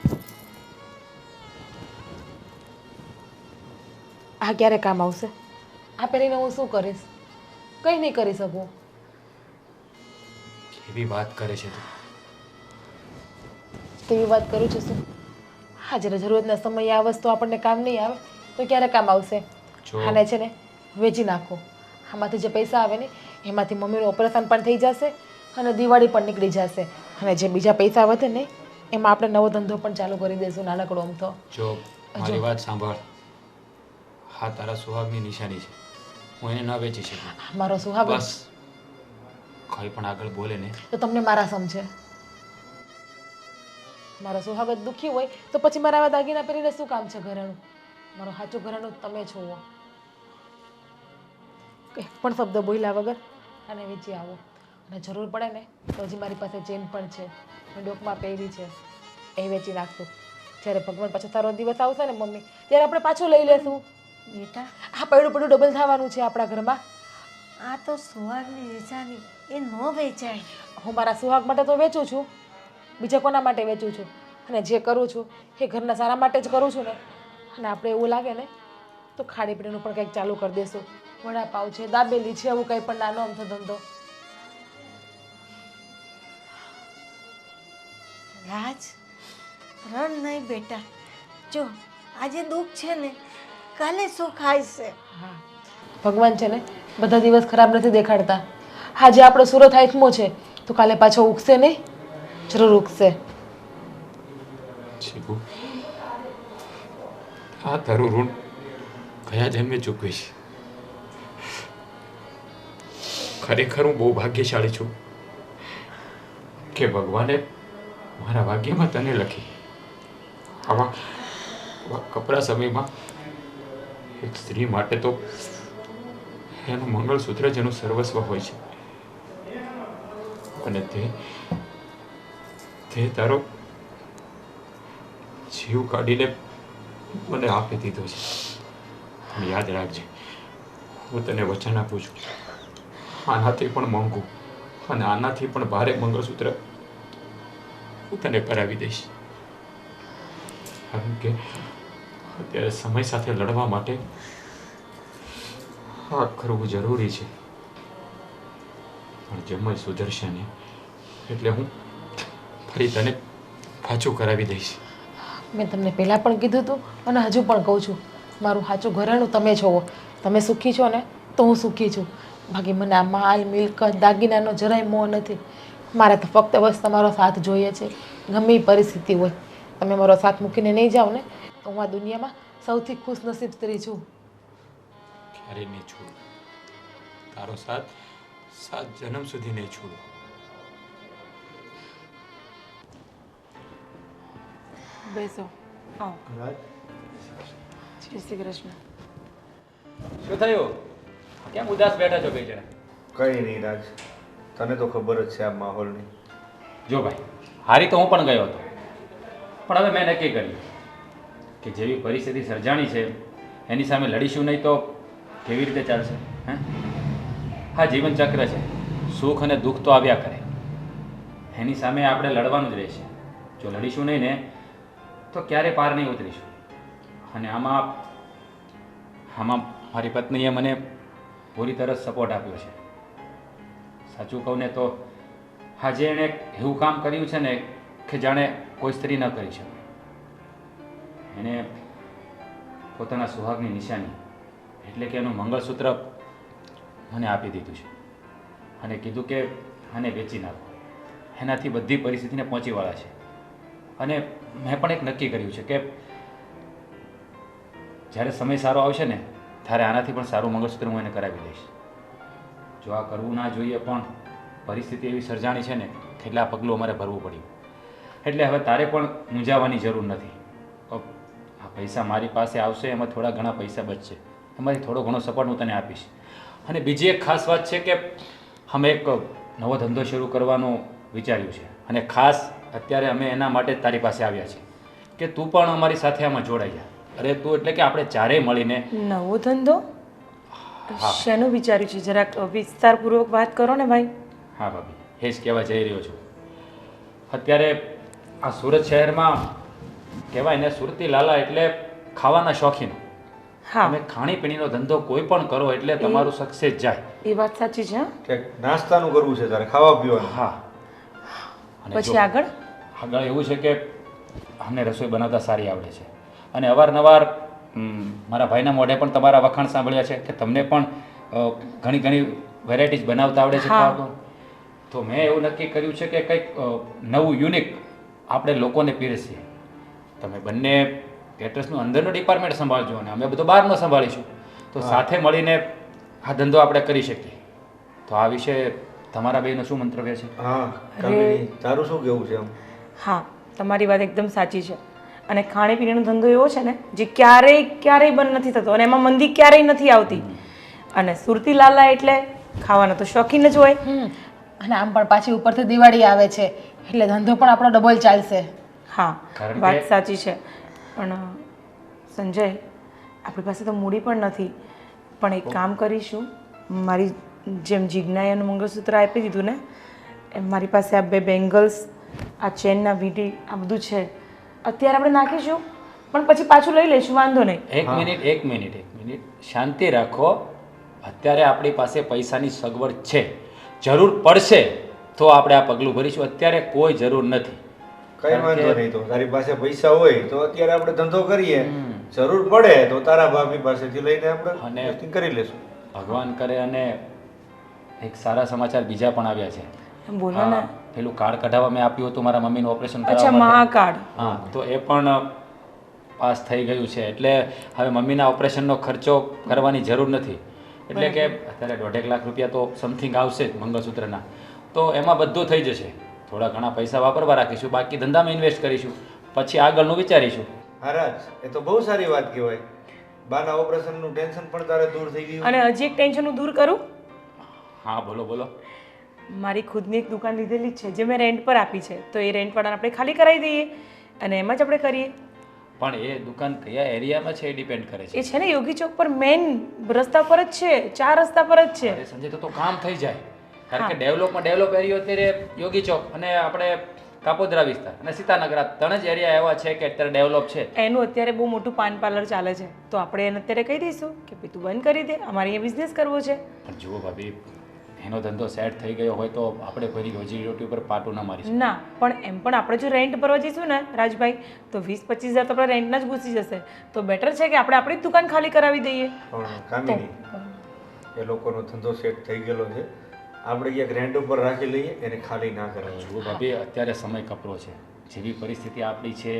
આ ક્યારે કામ આવશે? આ પહેરીને હું શું કરીશ? કંઈ નહીં કરી શકું. કેવી વાત કરે છે તું? તેવી વાત કરું છું શું? હા, જ્યારે જરૂરતના સમયે આ વસ્તુ આપણને કામ નહીં આવે તો ક્યારે કામ આવશે? જો આને છે ને વેચી નાખો. આમાંથી જે પૈસા આવે ને એમાંથી મમ્મીનું ઓપરેશન પણ થઈ જશે અને દિવાળી પણ નીકળી જશે. અને જે બીજા પૈસા વધે ને એમાં આપણે નવો ધંધો પણ ચાલુ કરી દઈશું, નાનકડો આમ તો. જો મારી વાત સાંભળ. હા, તારા સુહાગની નિશાની છે. હું એને ન વેચી શકું. મારો સુહાગ બસ કંઈ પણ આગળ બોલે ને તો તમને મારા સમજે. મારો સુહાગત દુઃખી હોય તો પછી મારા આવા દાગીના પહેરીને શું કામ છે ઘરેણું? મારો સાચું ઘરેણું તમે છો. કંઈ પણ શબ્દ બોલ્યા વગર અને વેચી આવો. અને જરૂર પડે ને તો હજી મારી પાસે ચેન પણ છે, મેં ડોકમાં પહેરી છે, એ વેચી નાખશું. જ્યારે ભગવાન પાછો સારો દિવસ આવશે ને મમ્મી, ત્યારે આપણે પાછું લઈ લેશું. બેટા, આ પડ્યું પડ્યું ડબલ થવાનું છે આપણા ઘરમાં. આ તો સુહાગની નિશાની, એ ન વેચાય. હું મારા સુહાગ માટે તો વેચું છું, બીજા કોના માટે વેચું છું? અને જે કરું છું એ ઘરના સારા માટે જ કરું છું ને. અને આપણે એવું લાગે ને તો ખાણીપીણીનું પણ કંઈક ચાલુ કરી દઈશું. વડાપાવ છે, દાબેલી છે, એવું કંઈ પણ નાનો અમથો ધંધો. રાજ, રણ નહીં બેટા. જો આજે દુઃખ છે ને, કાલે સુખ આવશે. હા, ભગવાન છે ને બધા દિવસ ખરાબ નથી દેખાડતા. આજે આપણો સુરત હાથમો છે તો કાલે પાછો ઉગશે નહીં? જરૂર ઉગશે. જીગુ, આ તારું ઋણ કયા જન્મે ચૂકવીશ? ખરેખર હું બહુ ભાગ્યશાળી છું કે ભગવાને મારા ભાગ્યમાં તને લખી. આવા કપરા સમયમાં એક સ્ત્રી માટે તો એનું મંગળસૂત્ર જ એનું સર્વસ્વ હોય છે. અને તે તારો જીવ કાઢીને મને આપી દીધો છે. પણ યાદ રાખજે, હું તને વચન આપું છું, આનાથી પણ મોંઘું અને આનાથી પણ ભારે મંગળસૂત્ર હું તને કરાવી દઈશ. કારણ કે અત્યારે સમય સાથે લડવા માટે આ કરવું જરૂરી છે. પણ જમય સુધરશે ને એટલે હું ફરી તને પાછું કરાવી દઈશ. મેં તમને પહેલાં પણ કીધું હતું અને હજુ પણ કહું છું, મારું સાચું ઘરેણું તમે છો. તમે સુખી છો ને તો હું સુખી છું. બાકી મને આ માલ મિલકત દાગીનાનો જરાય મોહ નથી. મારે તો ફક્ત બસ તમારો સાથ જોઈએ છે. ગમે એ પરિસ્થિતિ હોય, તમે મારો સાથ મૂકીને નહીં જાઓ ને તો હું આ દુનિયામાં સૌથી ખુશનસીબ સ્ત્રી છું. ક્યારેય નહીં છોડું તારો સાથ, 7 જન્મ સુધી નહીં છોડું. બેસો. રાજ, જય શ્રી કૃષ્ણ. શું થયું? કેમ ઉદાસ બેઠા છો બે જણા? કંઈ નહીં રાજ, તને તો ખબર જ છે આ માહોલની. જો ભાઈ, હારી તો હું પણ ગયો હતો, પણ હવે મેં નક્કી કર્યું કે જેવી પરિસ્થિતિ સર્જાણી છે એની સામે લડીશું નહીં તો કેવી રીતે ચાલશે? હે, હા, જીવન ચક્ર છે, સુખ અને દુઃખ તો આવ્યા કરે, એની સામે આપણે લડવાનું જ રહેશે. જો લડીશું નહીં ને તો ક્યારે પાર નહીં ઉતરીશું. અને આમાં મારી પત્નીએ મને પૂરી તરફ સપોર્ટ આપ્યો છે. સાચું કહું ને તો આજે એણે એવું કામ કર્યું છે ને કે જાણે કોઈ સ્ત્રી ન કરી શકે. એણે પોતાના સુહાગની નિશાની એટલે કે એનું મંગળસૂત્ર મને આપી દીધું છે અને કીધું કે આને વેચી નાખો. એનાથી બધી પરિસ્થિતિને પહોંચી વળા છે. અને મેં પણ એક નક્કી કર્યું છે કે જ્યારે સમય સારો આવશે ને ત્યારે આનાથી પણ સારું મંગળસૂત્ર હું એને કરાવી દઈશ. જો આ કરવું ના જોઈએ પણ પરિસ્થિતિ એવી સર્જાણી છે ને કેટલા પગલું અમારે ભરવું પડ્યું. એટલે હવે તારે પણ મૂંઝાવાની જરૂર નથી. આ પૈસા મારી પાસે આવશે, એમાં થોડા ઘણા પૈસા બચશે, એમાંથી થોડો ઘણો સપોર્ટ હું તને આપીશ. અને બીજી એક ખાસ વાત છે કે અમે એક નવો ધંધો શરૂ કરવાનું વિચાર્યું છે અને ખાસ અત્યારે અમે એના માટે જ તારી પાસે આવ્યા છીએ કે તું પણ અમારી સાથે આમાં જોડાઈ જા. અરે તું એટલે કે આપણે ચારેય મળીને. નવો ધંધો શેનું વિચાર્યું છે જરાક વિસ્તારપૂર્વક વાત કરો ને ભાઈ. હા ભાભી, એ જ કહેવા જઈ રહ્યો છું. અત્યારે આ સુરત શહેરમાં કહેવાય ને સુરતી લાલા એટલે ખાવાના શોખીન. હા તમે ખાણીપીણીનો ધંધો કોઈ પણ કરો એટલે તમારું સક્સેસ જાય. એ વાત સાચી છે. કે નાસ્તાનું કરવું છે તારે, ખાવા પીવાનું. હા. અને પછી જો, આગળ આગળ એવું છે કે અમને રસોઈ બનાવતા સારી આવડે છે અને અવારનવાર મારા ભાઈના મોઢે પણ તમારા વખાણ સાંભળ્યા છે કે તમને પણ ઘણી ઘણી વેરાયટીઝ બનાવતા આવડે છે ખાવાનું. તો મેં એવું નક્કી કર્યું છે કે કંઈક નવું યુનિક આપણે લોકોને પીરસીએ. તમે બંને કેટરસનું અંદરનું ડિપાર્ટમેન્ટ સંભાળજો અને અમે બધું બહારનો સંભાળીશું. તો સાથે મળીને આ ધંધો આપણે કરી શકીએ. તો આ વિશે તમારા બેયનું શું મંતવ્ય છે? હા કામિની, તારું શું કેવું છે આમ? હા તમારી વાત એકદમ સાચી છે. અને ખાણીપીણીનો ધંધો એવો છે ને જે ક્યારેય બંધ નથી થતો અને એમાં મંદી ક્યારેય નથી આવતી. અને સુરતી લાલા એટલે ખાવાનો તો શોખીન જ હોય. અને આમ પણ પાછી ઉપરથી દિવાળી આવે છે એટલે ધંધો પણ આપણો ડબલ ચાલશે. હા વાત સાચી છે. પણ સંજય, આપણી પાસે તો મૂડી પણ નથી. પણ એક કામ કરીશું, મારી જેમ જિજ્ઞાએ એનું મંગળસૂત્ર આપી દીધું ને એમ મારી પાસે આ 2 બેંગલ્સ, આ ચેનના વીંટી, આ બધું છે. અત્યારે આપણે નાખીશું પણ પછી પાછું લઈ લઈશું, વાંધો નહીં. એક મિનિટ શાંતિ રાખો. અત્યારે આપણી પાસે પૈસાની સગવડ છે. જરૂર પડશે તો આપણે આ પગલું ભરીશું. અત્યારે કોઈ જરૂર નથી. કઈ વાંધો નહીં. તો તારી પાસે પૈસા હોય તો અત્યારે આપણે ધંધો કરીએ, જરૂર પડે તો તારા ભાભી પાસેથી લઈને આપણે investing કરી લેશું. ભગવાન કરે અને એક સારા સમાચાર બીજા પણ આવ્યા છે. બોલો ને. પેલું કાર્ડ કઢાવવા મેં આપ્યું હતું મારા મમ્મીનું ઓપરેશન અચ્છા, કરાવવા માટે. મહાકાર્ડ. હા, તો એ પણ પાસ થઈ ગયું છે. એટલે હવે મમ્મીના ઓપરેશનનો ખર્ચો કરવાની જરૂર નથી. એટલે કે અત્યારે 1.5 લાખ રૂપિયા તો સમથિંગ આવશે જ મંગળસૂત્રના. તો એમાં બધું થઈ જશે. થોડા ઘણા પૈસા વાપરવા રાખીશું, બાકી ધંધામાં ઇન્વેસ્ટ કરીશું, પછી આગળનું વિચારીશું. મહારાજ, એ તો બહુ સારી વાત કહેવાય. બાના ઓપરેશનનું ટેન્શન પણ તારે દૂર થઈ ગયું. અને હજી એક ટેન્શન હું દૂર કરું. હા બોલો. મારી ખુદની એક દુકાન લીધેલી જ છે જે મેં રેન્ટ પર આપી છે. તો એ રેન્ટવાળાને આપણે ખાલી કરાવી દઈએ અને એમાં જ આપણે કરીએ. પણ એ દુકાન કયા એરિયામાં છે એ ડિપેન્ડ કરે છે. એ છે ને યોગી ચોક પર, મેઇન રસ્તા પર જ છે, 4 રસ્તા પર જ છે. અરે સંજય, તો કામ થઈ જાય. કારણ કે ડેવલપ એરિયો અત્યારે યોગી ચોક અને આપણે કાપોદ્રા વિસ્તાર અને સીતાનગર, આ 3 જ એરિયા એવા છે કે અત્યારે ડેવલપ છે. એનું અત્યારે બહુ મોટું પાન પાર્લર ચાલે છે. તો આપણે એને અત્યારે કહી દઈશું કે ભાઈ તું બંધ કરી દે, અમારે અહીંયા બિઝનેસ કરવો છે. પણ જુઓ ભાભી, એનો ધંધો સેટ થઈ ગયો હોય તો આપણે કોઈની રોજી રોટી ઉપર પાટું ના મારીશું. ના, પણ એમ પણ આપણે જો રેન્ટ ભરવા જઈશું ને રાજભાઈ, તો 20-25 હજાર તો આપણા રેન્ટના જ ઘૂસી જશે. તો બેટર છે કે આપણે આપણી જ દુકાન ખાલી કરાવી દઈએ. પણ કામિની, એ લોકોનો ધંધો સેટ થઈ ગયેલો છે, આપણે ક્યાંક રેન્ટ ઉપર રાખી લઈએ, એને ખાલી ના કરાવીએ. જુઓ ભાભી, અત્યારે સમય કપરો છે. જેવી પરિસ્થિતિ આપણી છે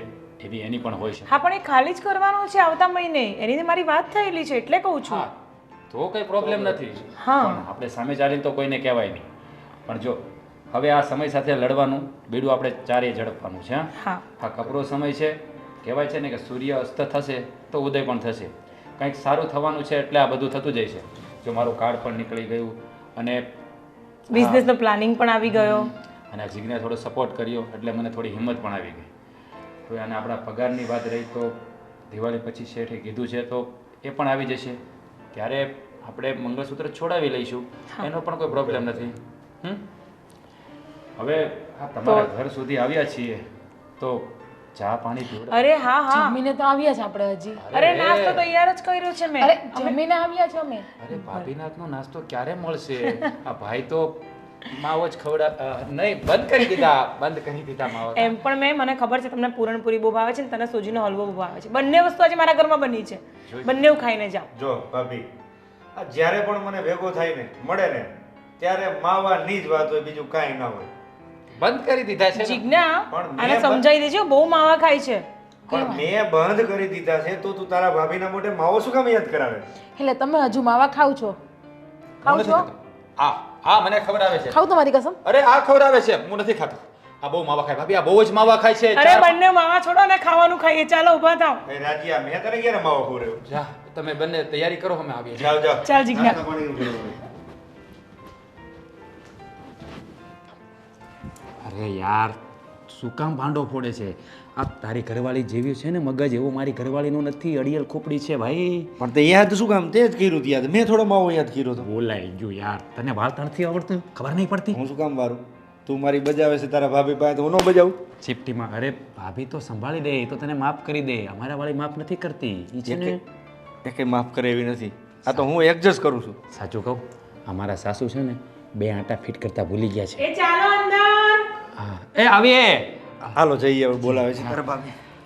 એવી એની પણ હોય છે. હા, પણ એ ખાલી જ કરવાનો છે આવતા મહિને. એની મારી વાત થયેલી છે એટલે કહું છું. તો કઈ પ્રોબ્લેમ નથી. હા, પણ આપણે સામે ચાલીને તો કોઈને કહેવાય નહીં. પણ જો હવે આ સમય સાથે લડવાનું બીડું આપણે ચારેય ઝડપવાનું છે. હા, આ કપરો સમય છે. કહેવાય છે ને કે સૂર્ય અસ્ત થશે તો ઉદય પણ થશે. કંઈક સારું થવાનું છે એટલે આ બધું થતું જાય છે. જો મારું કાર્ડ પણ નીકળી ગયું અને બિઝનેસનો પ્લાનિંગ પણ આવી ગયો અને જીગને થોડો સપોર્ટ કર્યો એટલે મને થોડી હિંમત પણ આવી ગઈ. તો અને આપણા પગારની વાત રહી તો દિવાળી પછી શેઠે કીધું છે તો એ પણ આવી જશે. ત્યારે આપણે મંગળસૂત્ર છોડાવી લઈશું, એનો પણ કોઈ પ્રોબ્લેમ નથી. હવે આ તમારા ઘર સુધી આવ્યા છીએ તો ચા પાણી પીવડાવો. અરે હા હા, જમીને તો આવ્યા છે આપણે હજી. અરે નાસ્તો તૈયાર જ કર્યો છે મેં. અરે જમીને આવ્યા છો અમે. અરે ભાભીના હાથનો નાસ્તો ક્યારે મળશે? આ ભાઈ તો માવો જ નહીં, બંધ કરી દીધા માવો. એમ પણ મને ખબર છે તમને પૂરણપૂરી બહુ ભાવે છે ને તને સોજીનો હલવો બહુ ભાવે છે. બંને વસ્તુ આજે મારા ઘરમાં બની છે. બંને ખાઈને જાઓ. જો ભાભી, આ જ્યારે પણ મને ભેગો થાય ને મળે ને ત્યારે માવાની જ વાત હોય, બીજું કાંઈ ના હોય. બંધ કરી દીધા છે. જીજ્ઞા, આને સમજાઈ દેજો, બહુ માવા ખાય છે. પણ મેં બંધ કરી દીધા છે તો તું તારા ભાભીના મોઢે માવો શું કામ યાદ કરાવે? એટલે તમે હજુ માવા ખાવ છો? ખાવ છો? હા, મને ખબર આવે છે. ખાવ તમારી કસમ? અરે આ ખબર આવે છે, હું નથી ખાતો. આ બહુ માવા ખાય ભાભી, આ બહુ જ માવા ખાય છે. અરે બંને માવા છોડો ને ખાવાનું ખાઈએ. ચાલો ઊભા થાવ. એ રાજ્યા, મેં તને ક્યારે માવો ખવડાવ્યો? તમે બંને તૈયારી કરો, અમે આવીએ છીએ. જાઓ જાઓ ચાલ જીજ્ઞા. નાસ્તા પાણીનું કરવાનું. અરે યાર, શું કામ ભાંડો ફોડે છે? આ તારી ઘરવાળી જેવી છે ને મગજ, એવો મારી ઘરવાળીનું નથી. અડિયલ ખોપડી છે ભાઈ. પણ તે યાદ શું કામ તે જ કર્યું યાદ મેં થોડો માવો યાદ કર્યો હતો. બોલાઈ ગયું યાર. તને વાળતા નથી આવડતું? ખબર નહીં પડતી? હું શું કામ મારું તું મારી બજાવે છે તારા ભાભી પાસે તો હું ન બજાવું. ચીપટીમાં. અરે ભાભી તો સંભાળી દે, એ તો તને માફ કરી દે. અમારા વાળી માફ નથી કરતી. ઈ છે ને, એ કંઈ માફ કરે એવી નથી. આ તો હું એડજસ્ટ કરું છું. સાચું કહું, અમારા સાસુ છે ને 2 આંટા ફિટ કરતા ભૂલી ગયા છે. એ ચાલો અંદર. હા, એ આવીએ. હાલો જઈએ હવે બોલાવે છે તારા ભાભી.